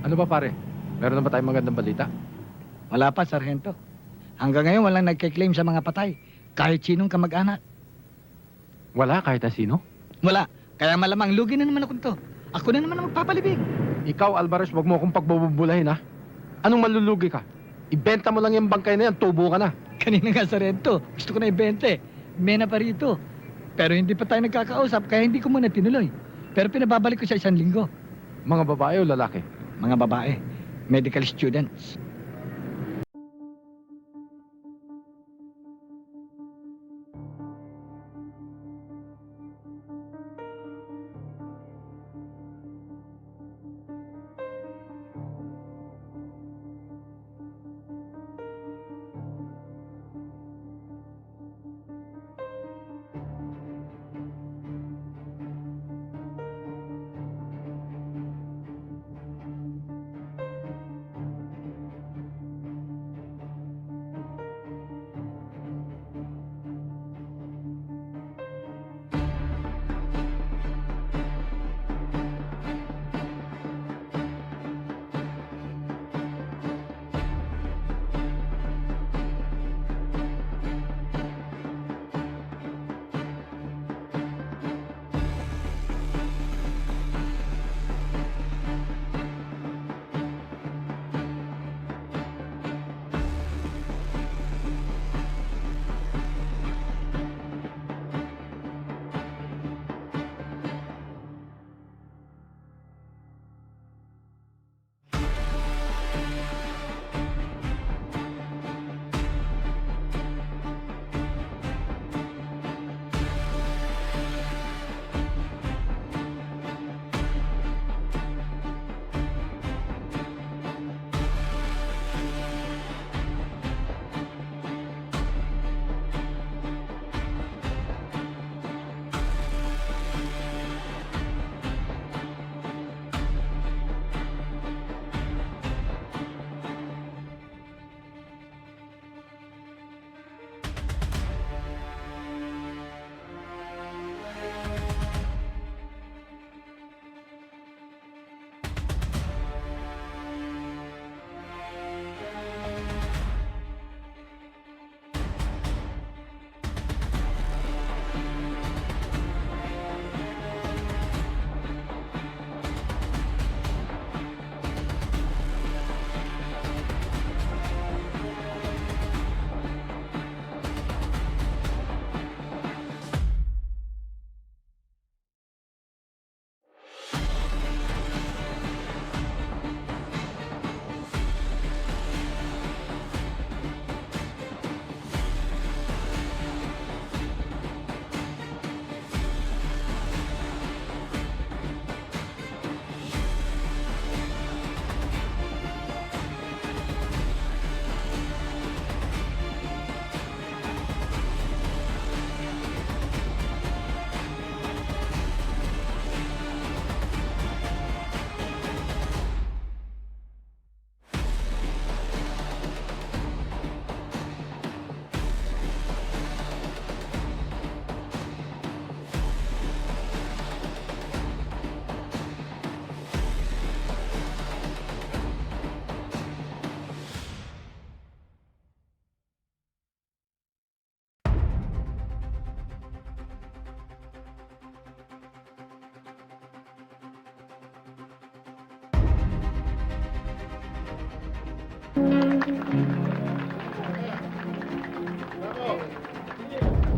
Ano ba, pare? Meron na ba tayong magandang balita? Wala pa, Sargento. Hanggang ngayon, walang nagkiklaim sa mga patay. Kahit sinong kamag-anak. Wala, kahit na sino? Wala. Kaya malamang lugi na naman ako to. Ako na naman ang magpapalibig. Ikaw, Alvarez, wag mo akong pagbubulahin, ha? Anong malulugi ka? Ibenta mo lang yung bangkay na yan, tubo ka na. Kanina nga, Sargento. Gusto ko na ibente. May na pa rito. Pero hindi pa tayo nagkakausap, kaya hindi ko muna tinuloy. Pero pinababalik ko sa 1 linggo. Mga babae o lalaki? Mga babae. Medical students.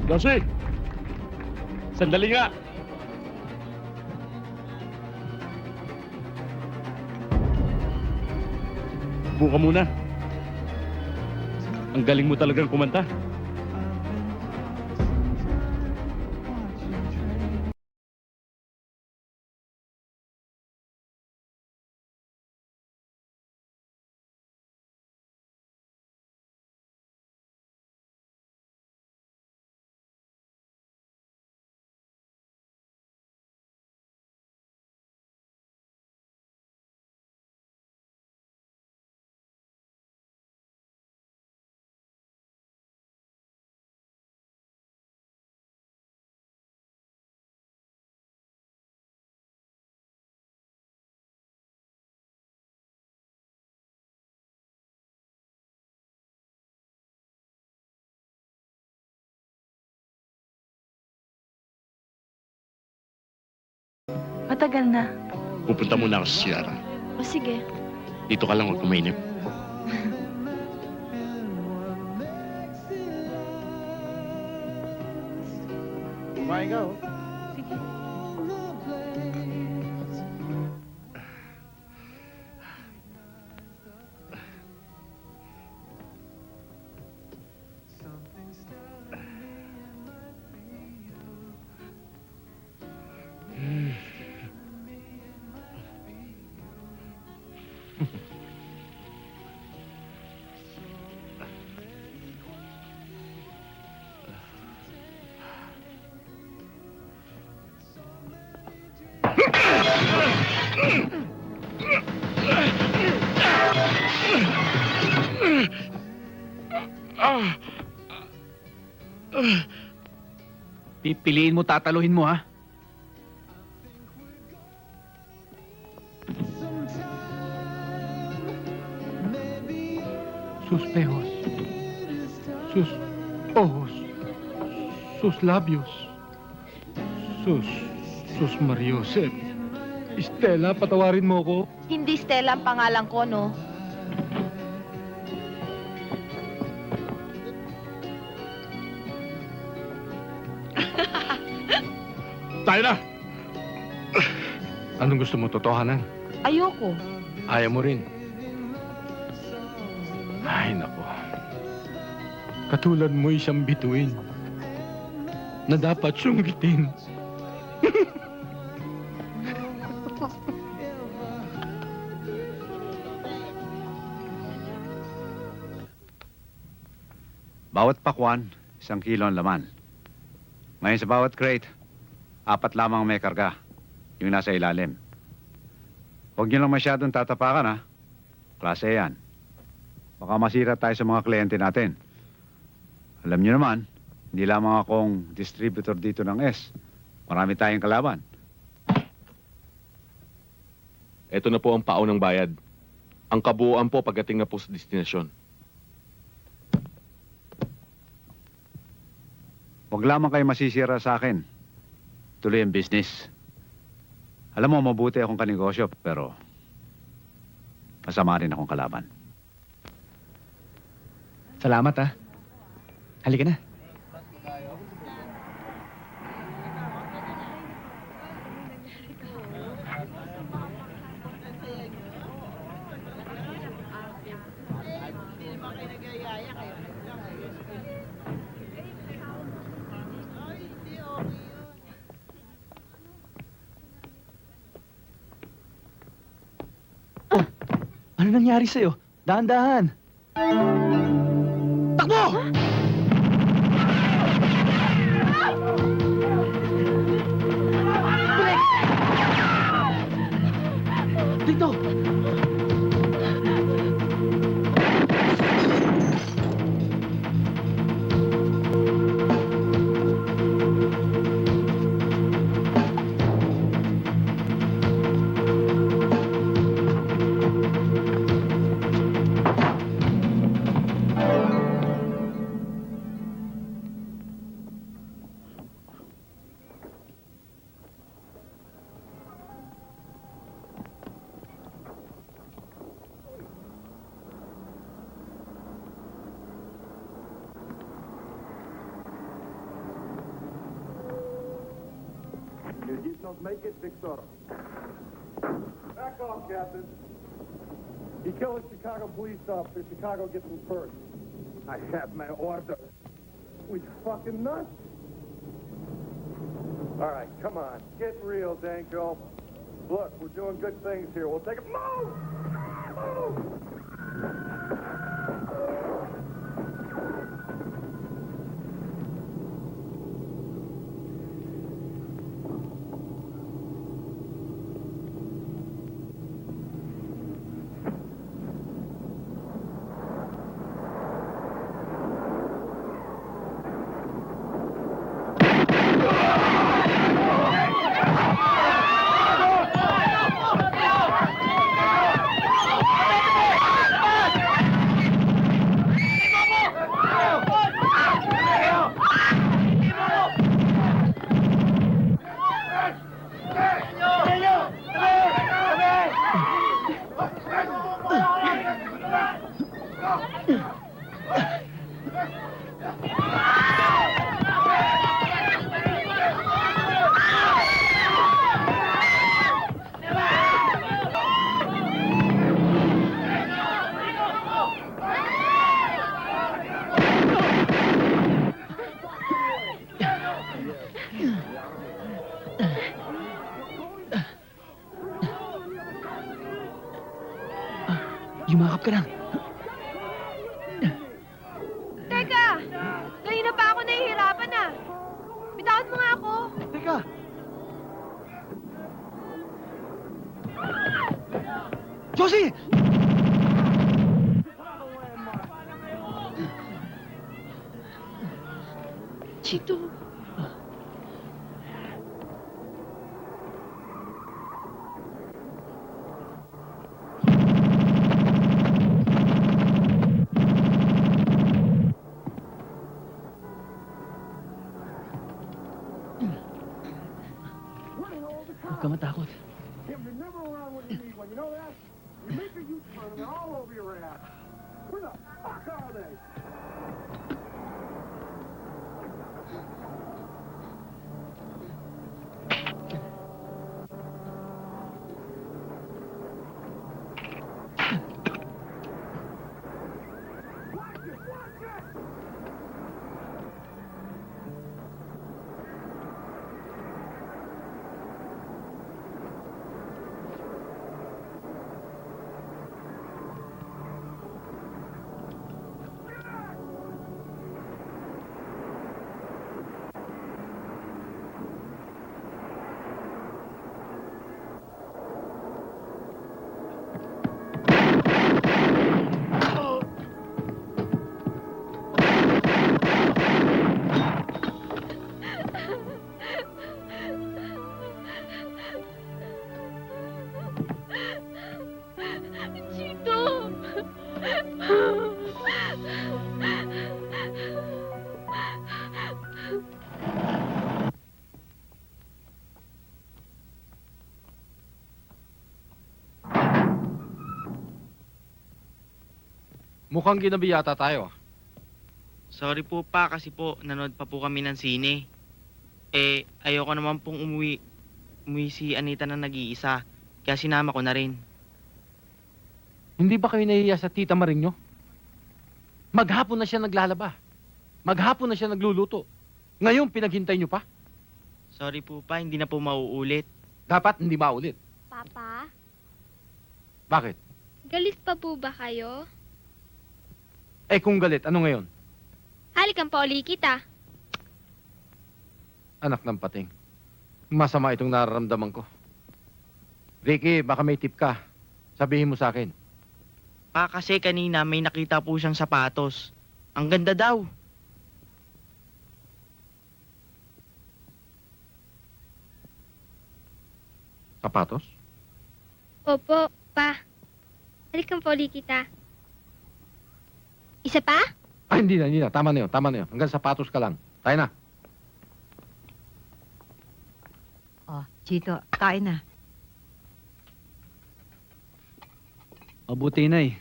Josie! Sandali nga! Buka muna. Ang galing mo talagang kumanta. Matagal na. Pupunta muna ako sa Sierra. O sige. Dito ka lang, huwag kumainip. Kumain ka, oh. Pipiliin mo, tataluhin mo, ha? Sus pejos, sus ojos, sus labios, sus Mariosep. Stella, patawarin mo ko. Hindi Stella ang pangalan ko, no? Tayo na! Anong gusto mo, totohanan? Ayoko. Ayaw mo rin. Ay, nako. Katulad mo isang bituin na dapat sunggitin. Bawat pakwan, 1 kilo ang laman. Ngayon sa bawat crate, 4 lamang may karga, yung nasa ilalim. Huwag niyo lang masyadong tatapakan, ha? Klase yan. Baka masira tayo sa mga kliyente natin. Alam niyo naman, hindi lamang akong distributor dito ng S. Marami tayong kalaban. Ito na po ang pao ng bayad. Ang kabuuan po pagdating na po sa destinasyon. Huwag lamang kayo masisira sa akin. Tuloy ang business. Alam mo, mabuti akong kanegosyo, pero masama rin akong kalaban. Salamat, ha? Halika na. Ano nangyari sa'yo? Dahan-dahan. Takbo! Dito! Make it, Victor. Back off, Captain. You kill a Chicago police officer, Chicago gets him first. I have my order. We fucking nuts. All right, come on. Get real, Danko. Look, we're doing good things here. We'll take it. Move! Move! Yumakap ka lang. Teka! Kanina pa ako nahihirapan ah. Bitawan mo nga ako. Teka! Josie! Chito. Huwag ka matakot. You're never around when you need one, you know that? You make a U-turn and they're all over your ass. Where the fuck are they? Chito! Mukhang ginabi yata tayo. Sorry po pa kasi po nanood pa po kami ng sine. Eh, ayoko naman pong umuwi si Anita na nag-iisa. Kaya sinama ko na rin. Hindi ba kayo nahiya sa tita Maring nyo? Maghapon na siya naglalaba. Maghapon na siya nagluluto. Ngayon, pinaghintay nyo pa? Sorry po pa, hindi na po mauulit. Dapat hindi maulit. Papa, Bakit? galit pa po ba kayo? Eh kung galit, ano ngayon? Halikan pa uli kita. Anak ng pating. Masama itong nararamdaman ko. Ricky, baka may tip ka. Sabihin mo sa akin. Pa kasi kanina may nakita po siyang sapatos. Ang ganda daw. Sapatos? Opo, pa. Halikan pa uli kita. Isa pa? Ay, hindi na. Tama na yun. Hanggang sapatos ka lang. Tayo na. Oh, Chito, kain na. Mabuti na eh.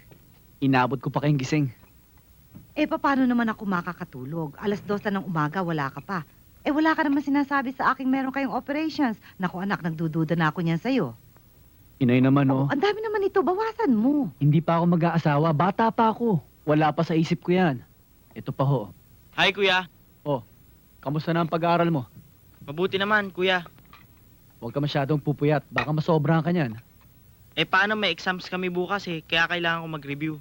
Inabot ko pa kayong gising. Eh, paano naman ako makakatulog? 2:00 na ng umaga, wala ka pa. Eh wala ka naman sinasabi sa aking meron kayong operations. Naku anak, nagdududa na ako niyan sa'yo. Inay naman, oh. Ang dami naman ito, bawasan mo. Hindi pa ako mag-aasawa. Bata pa ako. Wala pa sa isip ko yan. Ito pa ho. Hi, kuya. Oh, kamusta na ang pag-aaral mo? Mabuti naman, kuya. Huwag ka masyadong pupuyat. Baka masobrahan ka niyan. Eh, paano may exams kami bukas eh, kaya kailangan ko mag-review.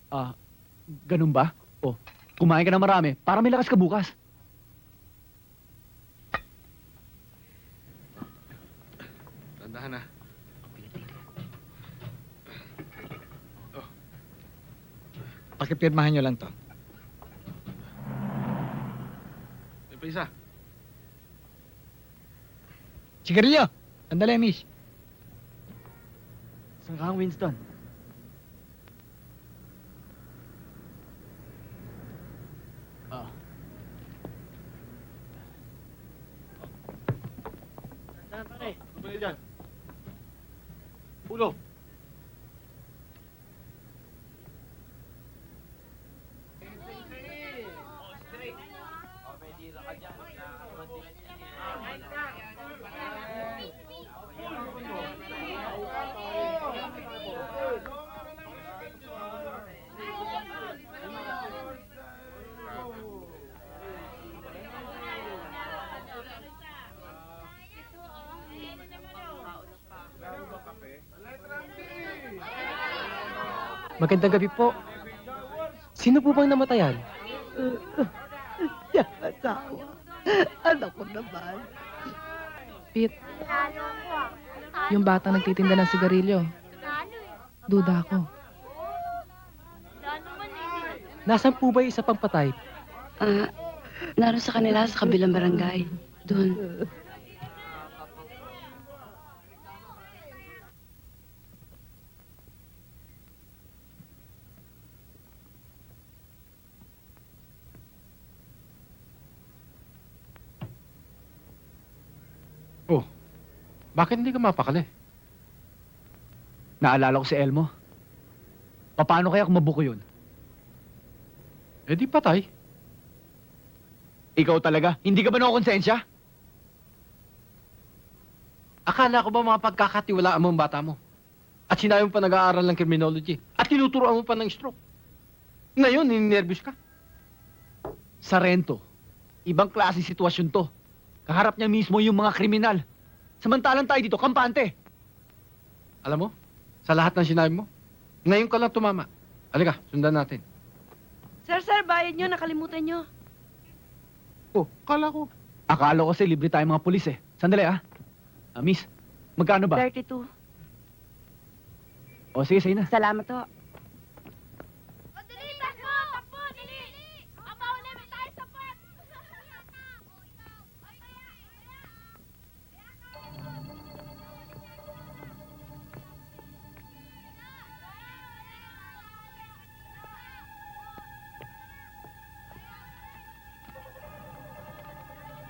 Ah, ganun ba? Oh, kumain ka na marami para may lakas ka bukas. Tandahan na. Pakipirmahan nyo lang to. May pa isa. Sigarilyo! Sandali, miss. Saan ka, Winston? Ah. Tandahan pare. Bumili dyan. Ulo. Magandang gabi po. Sino po bang namatayan? Yan, asawa. Anak ko naman. Pete, yung batang nagtitinda ng sigarilyo. Duda ako. Nasaan po ba yung isa pang patay? Naroon sa kanila sa kabilang barangay. Doon. Oh, bakit hindi ka mapakali? Naalala ko si Elmo. Paano kaya kung mabuko yun? Eh di patay. Ikaw talaga? Hindi ka ba nakakonsensya? Akala ko ba mga pagkakatiwalaan mo ang bata mo? At sinabi mo pa nag-aaral ng criminology. At tinuturoan mo pa ng stroke. Ngayon, nininervous ka. Sarento. Ibang klase sitwasyon to. Kaharap niya mismo yung mga kriminal. Samantalang tayo dito, kampante. Alam mo, sa lahat ng sinabi mo, ngayon ka lang tumama. Halika, sundan natin. Sir, bayad nyo. Nakalimutan nyo. Oh, kala ko. Akala ko kasi libre tayo mga pulis eh. Sandali ah. Miss, magkano ba? 32. O sige, sige na. Salamat to.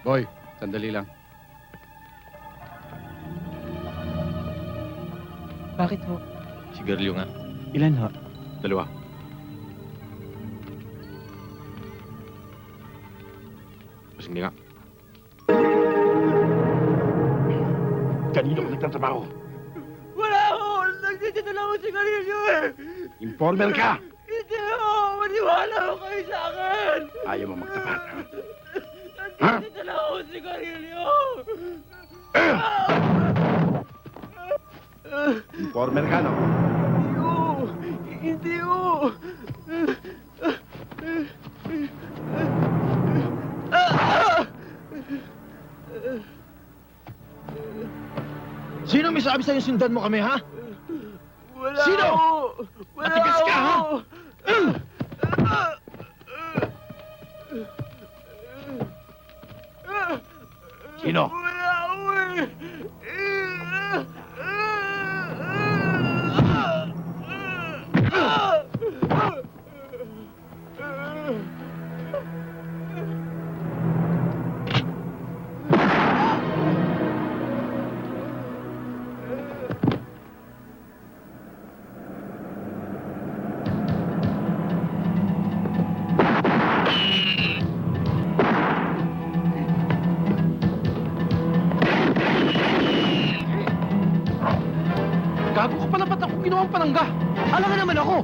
Boy, sandali lang. Bakit ho? Sigarilyo nga. Ilan ho? 2. Mas hindi nga. Kanino ka nagtatrabaho? Wala ho! Nagtitinda lang ako sigarilyo eh! Informer ka! Hindi ho! Maniwala ho kayo sa akin! Ayaw mo magtapat, ha? Ha? Nagtitinda lang ako sigarilyo! Informer ka, no? Hindi ho! Sino may sabi sa'yo sundan mo kami, ha? Wala Sino? ho! Wala Matigas ka, ha? ho! Sino? Wala ho eh! ginawang panangga. Alangan naman ako.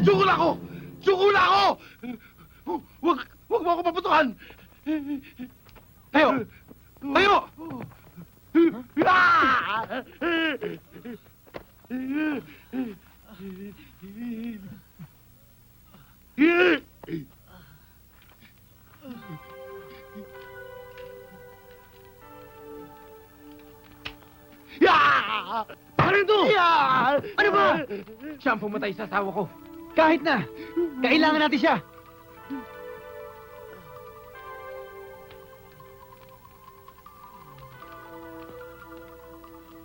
Sugul ako! Sugul ako! Wag mo ako paputukan! Tayo! Tayo! Ano ito? Ano ba? Siya ang pumatay sa asawa ko. Kahit na, kailangan natin siya.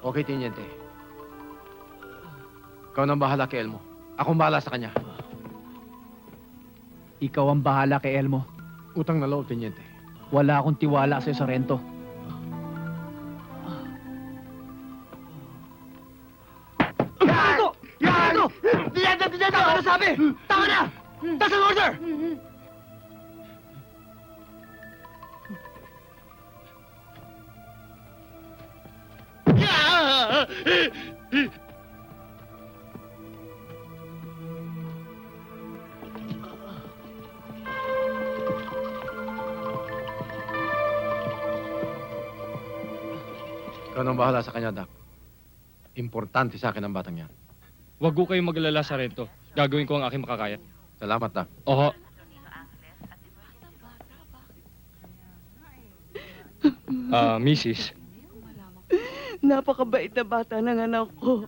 Okay, Teniente. Ikaw nang bahala kay Elmo. Akong bahala sa kanya. Ikaw ang bahala kay Elmo. Utang na loob, Teniente. Wala akong tiwala sa'yo, Sargento. Ano? Ano? Tiyenta! Tama na sabi! Tama na! Taas ang order! Ikaw nang bahala sa kanya, Doc. Importante sa akin ang batang yan. Huwag ko kayong mag-alala, Sargento. Gagawin ko ang aking makakaya. Salamat, Doc. Oho. Mrs. Napakabait na bata ng anak ko.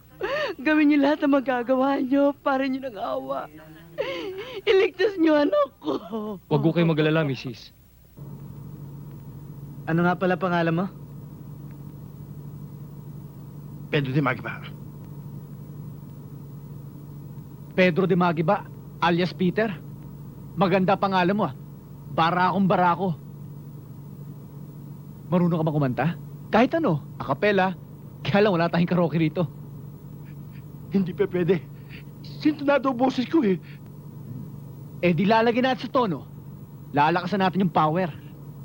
Gawin niyo lahat ng magagawa niyo para niyo ng awa. Iligtas niyo anak ko. Huwag ko kayong mag-alala, Mrs. Ano nga pala pangalan mo? Pedro de Magiba. Pedro de Magiba, alias Peter. Maganda pangalan mo ah. Barakong barako. Marunong ka ba kumanta? Kahit ano, akapela. Kaya lang wala tayong karaoke rito. Hindi pa pwede. Sintonado ang boses ko eh. Eh di lalagyan natin sa tono. Lalakasan natin yung power.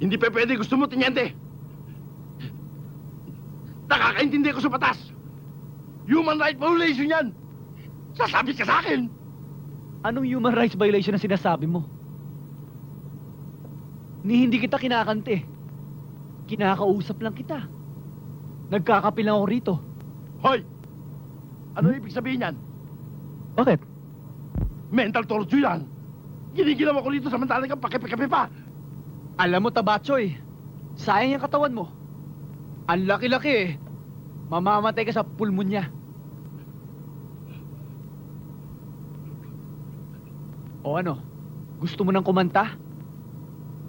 Hindi pa pwede. Gusto mo, Teniente? Nakakaintindi ko sa batas. Human right violation yan. Sasabi ka sa akin. Anong human rights violation ang sinasabi mo? Ni hindi kita kinakante. Kinakausap lang kita. Nagkakape lang ako rito. Hoy! Ano ibig sabihin yan? Bakit? Mental torture yan. Ginigilaw ako rito samantalang kang pakipi-kapi pa. Alam mo, Tabatsoy, sayang yung katawan mo. Ang laki-laki eh. Mamamatay ka sa pulmonya. O ano? Gusto mo nang kumanta?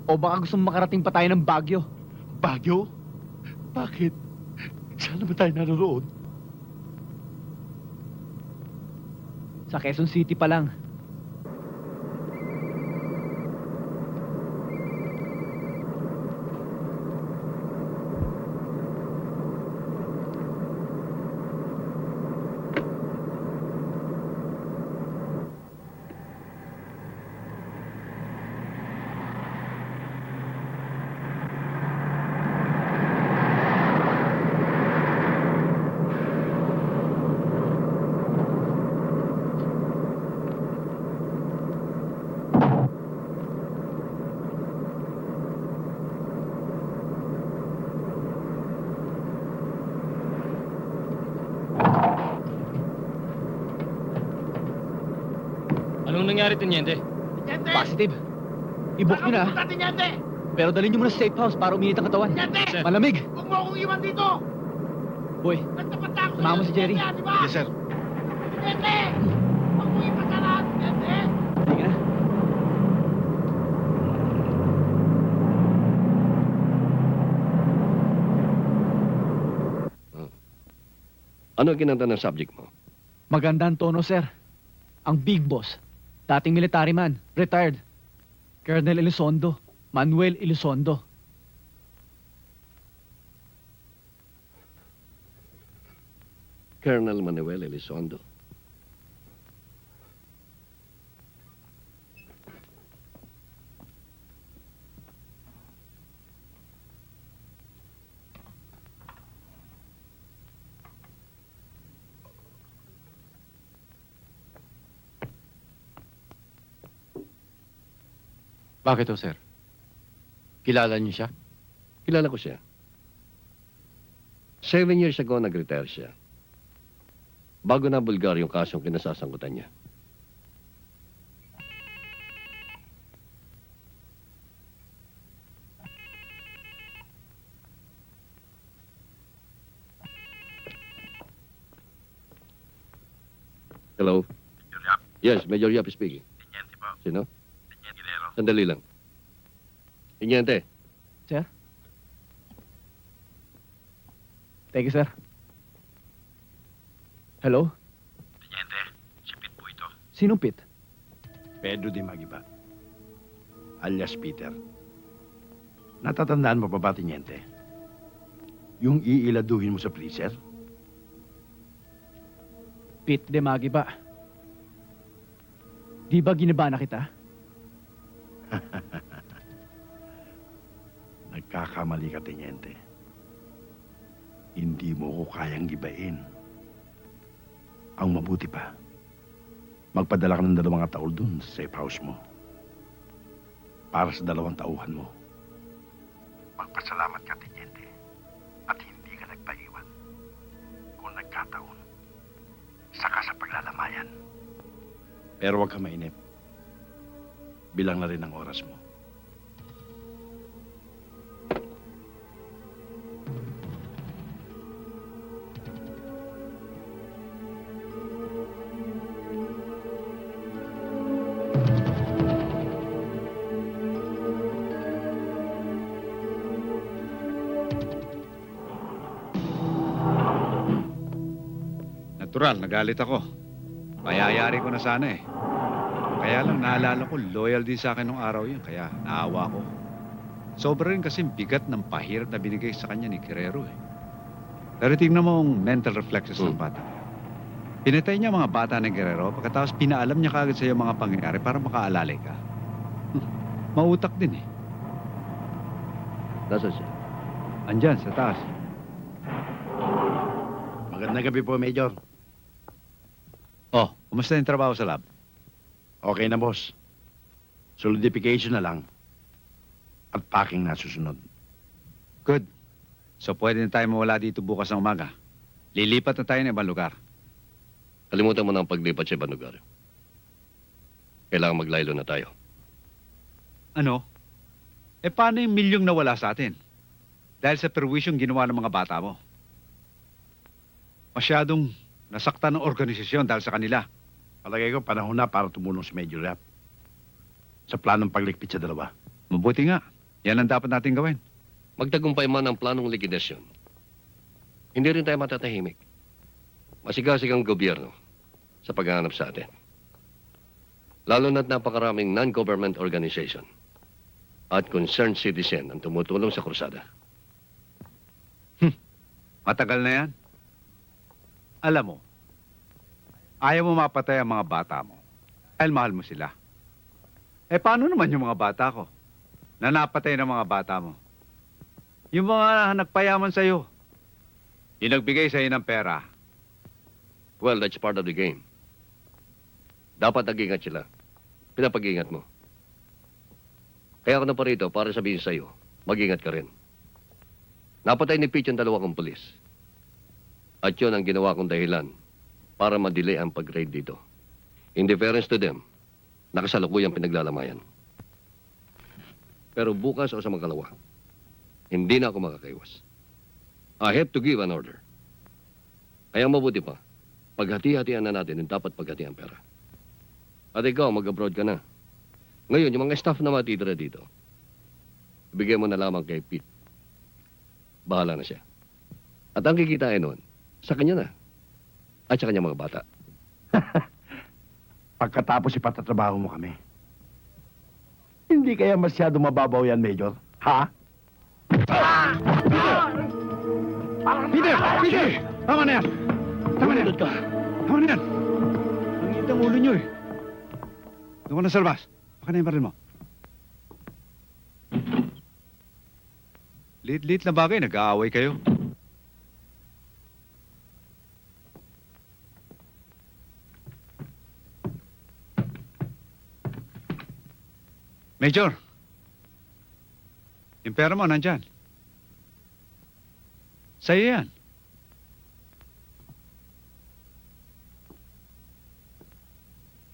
O baka gusto mo makarating pa tayo ng Baguio? Baguio? Bakit? Saan ba tayo naroon? Sa Quezon City pa lang. Anong nangyari, Teniente? Teniente! Positive. I-book nyo na. Punta, Teniente! Pero dalhin nyo muna sa safe house para uminit ang katawan. Teniente! Malamig. Huwag mo akong iwan dito! Boy, Nagtapat na ako samahan mo si Jerry. Teniente, di ba? Yes, sir. Teniente! Huwag mo iwan sa lahat, Teniente! Sige na. Ano ang kinanta ng subject mo? Magandang tono, sir. Ang big boss, dating military man, retired. Colonel Elizondo, Manuel Elizondo. Colonel Manuel Elizondo. Bakit ho, sir? Kilala niyo siya? Kilala ko siya. 7 years ago, nag-retire siya. Bago na bulgar yung kasong kinasasangkutan niya. Hello? Major Yap? Yes, Major Yap is speaking. Teniente po. Sino? Teniente Guerrero. Sandali lang. Teniente. Sir? Thank you, sir. Hello? Teniente, si Pete po ito. Sinong Pete? Pedro Di Magiba. Alias Peter. Natatandaan mo pa ba, Teniente? Yung iiladuhin mo sa freezer? Pete de Magi ba? Di ba ginaba na kita? Nagkakamali ka, Teniente. Hindi mo ko kayang gibain. Ang mabuti pa, magpadala ka ng 2 taol dun sa safe house mo. Para sa 2 tauhan mo. Magpasalamat ka, Teniente. At hindi ka nagpaiwan. Kung nagkataon, saka sa paglalamayan. Pero huwag ka mainip. Bilang na rin ang oras mo. Natural, nagalit ako. Mayayari ko na sana eh. Kaya lang naalala ko, loyal din sa akin nung araw yun, kaya naawa ko. Sobra rin kasi bigat ng pahirap na binigay sa kanya ni Guerrero eh. Pero tingnan mo ang mental reflexes ng bata. Pinatay niya mga bata ni Guerrero, pagkatapos pinaalam niya kagad sa iyo mga pangyayari para makaalalay ka. Mautak din eh. Nasaan siya? Andyan, sa taas. Magandang gabi po, Major. Oh, kumusta yung trabaho sa lab? Okay na, boss. Solidification na lang. At packing na susunod. Good. So pwede na tayo mawala dito bukas ng umaga. Lilipat na tayo ng ibang lugar. Kalimutan mo na ang paglipat sa ibang lugar. Kailangan maglaylo na tayo. Ano? Eh paano yung milyong nawala sa atin? Dahil sa perwisyong ginawa ng mga bata mo. Masyadong nasaktan ng organisasyon dahil sa kanila. Palagay ko, panahon na para tumulong si Major Yap. Sa planong paglikpit sa 2. Mabuti nga. Yan ang dapat natin gawin. Magtagumpay man ang planong likidasyon. Hindi rin tayo matatahimik. Masigasig ang gobyerno sa paghahanap sa atin. Lalo na't napakaraming non-government organization at concerned citizen ang tumutulong sa krusada. Matagal na yan. Alam mo, ayaw mo mapatay ang mga bata mo dahil mahal mo sila. Eh paano naman yung mga bata ko na napatay ng mga bata mo? Yung mga nagpayaman sa'yo, yung nagbigay sa'yo ng pera. Well, that's part of the game. Dapat nag-ingat sila. Pinapag-ingat mo. Kaya ako na pa rito para sabihin sa'yo, mag-ingat ka rin. Napatay ni Pete yung 2 kong pulis. At yun ang ginawa kong dahilan para ma-delay ang pag-raid dito. In deference to them, nakasalukuyang pinaglalamayan. Pero bukas o sa magkalawa, hindi na ako makakaiwas. I have to give an order. Kaya mabuti pa, paghati-hatian na natin yung dapat paghatian pera. At ikaw, mag-abroad ka na. Ngayon, yung mga staff na matitira dito, ibigay mo na lamang kay Pete. Bahala na siya. At ang kikitain nun, sa kanya na. At sa kanya mga bata. Pagkatapos ipatatrabaho mo kami. Hindi kaya masyado mababaw yan, Major? Ha? Peter! Peter! Tama na yan! Sumunod ka. Tama na yan. Ang liit ang ulo nyo eh. Doon ka na sa labas. Baka na yung baril mo. Liit-liit na bagay, nag-aaway kayo. Major, yung pera mo nandyan. Sa'yo yan.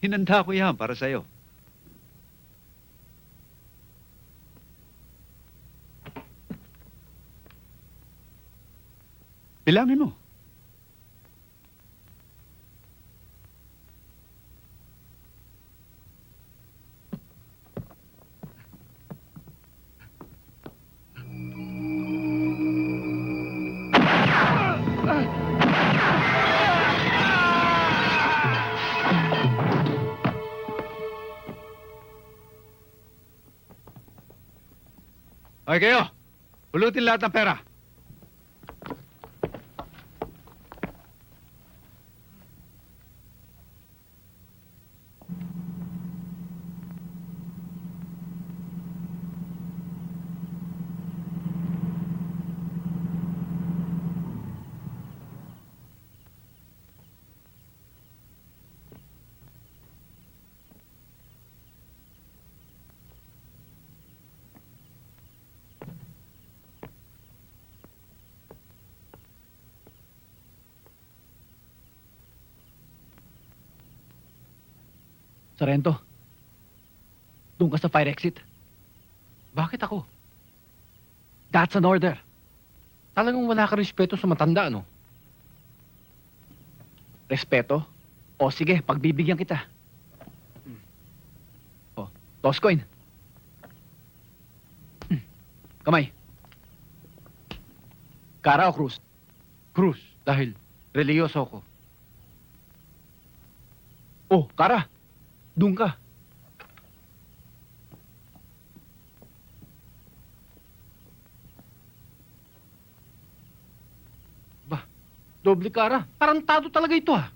Hinanda ko yan para sa'yo. Bilangin mo. Okay kayo. Pulutin lahat ng pera. Sarento, doon ka sa fire exit. Bakit ako? That's an order. Talagang wala ka respeto sa matanda, no? Respeto? O sige, pagbibigyan kita. O, toss coin. Kamay. Kara o Cruz? Cruz, dahil religyoso ako. Oh, Kara. Doon ka. Doble Kara. Tarantado talaga ito, ah.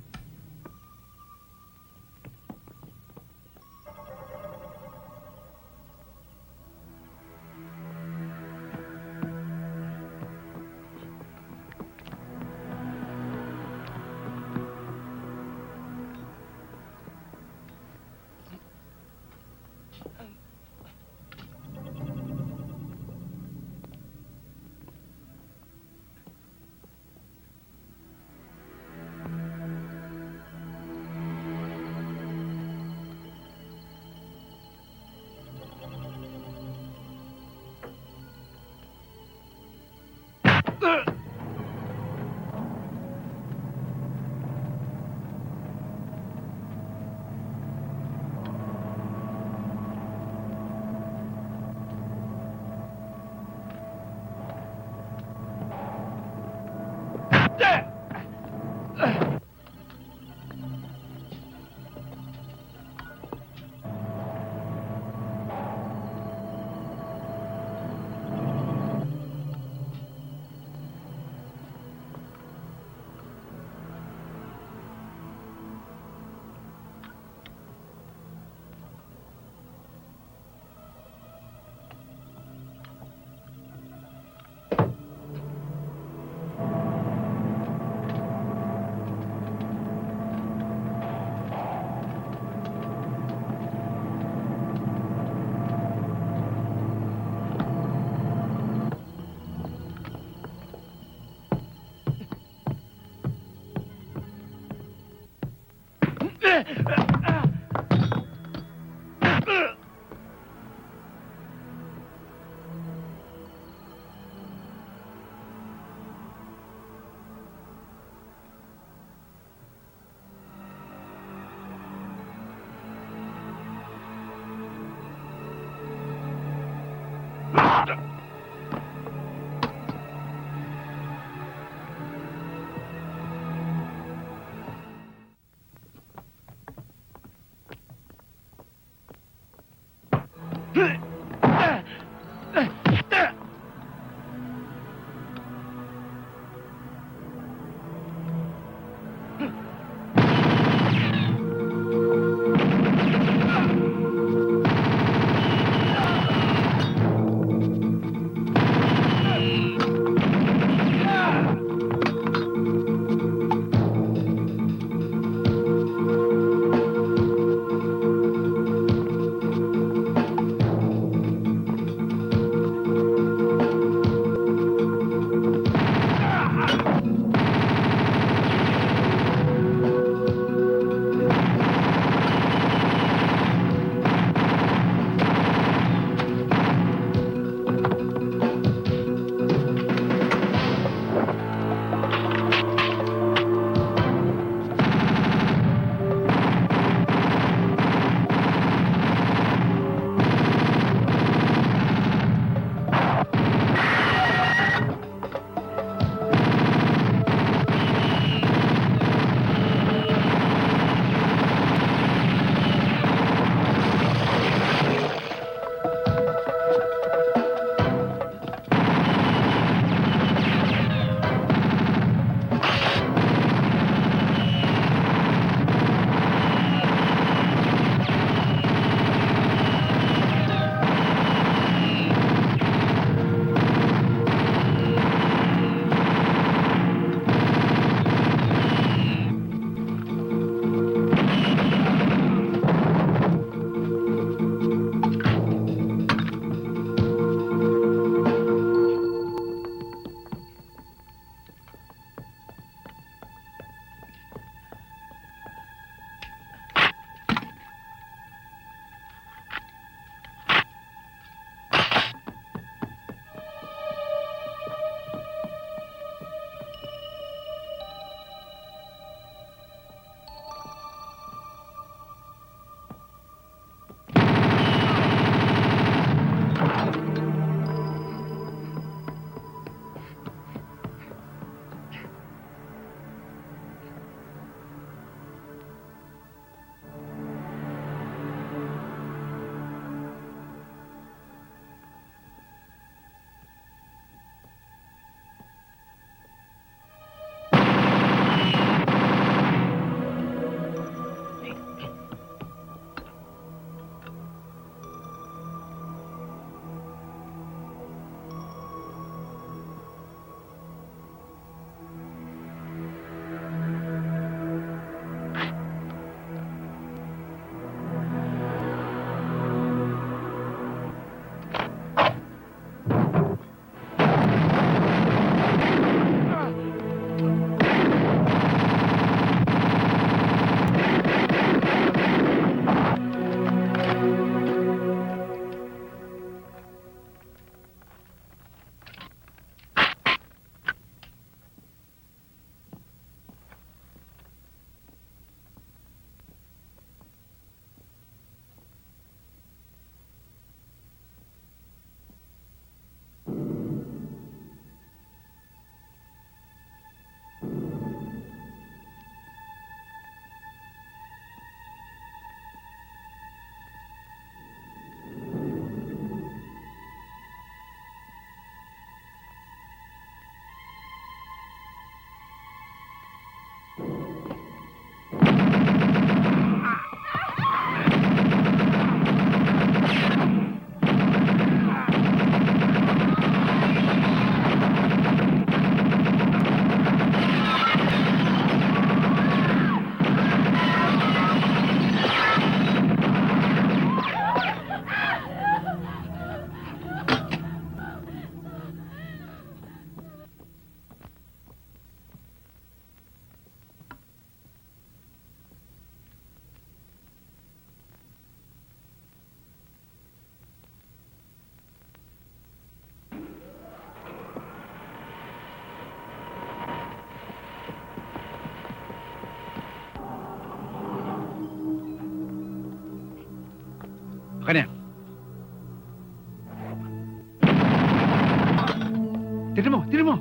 Tignan mo, tignan mo!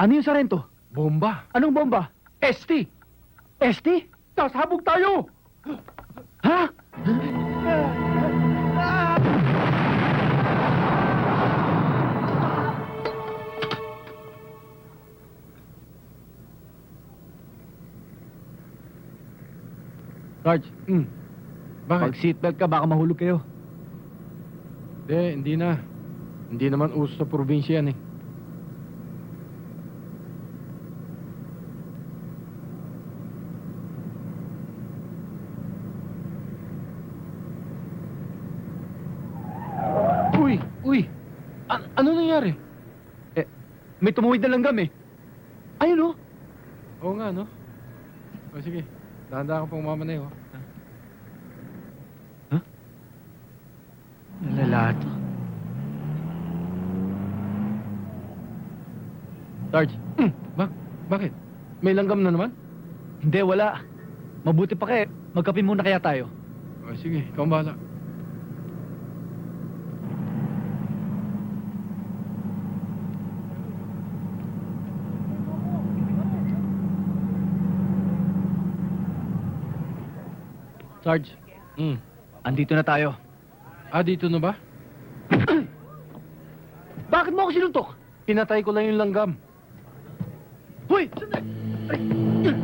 Ano yung Sarento? Bomba. Anong bomba? ST. ST? Sasabog tayo! Ha? Sarge, bakit? Pag seatbelt ka, baka mahulog kayo. Hindi na. Hindi naman uso sa probinsya yan eh. Uy! Ano nangyari? May tumuwid na langgam eh. Ayun oh. Oo nga, no? O sige, dahan-dahan ka pong mamanay, oh. Nalala to. Sarge, bakit? May langgam na naman? Hindi, wala. Mabuti pa kaya. Magkape muna kaya tayo. O sige, ikaw ang bahala. Sarge, andito na tayo. Dito na ba? Bakit mo ako sinuntok? Pinatay ko lang yung langgam. Hoy! Sandali!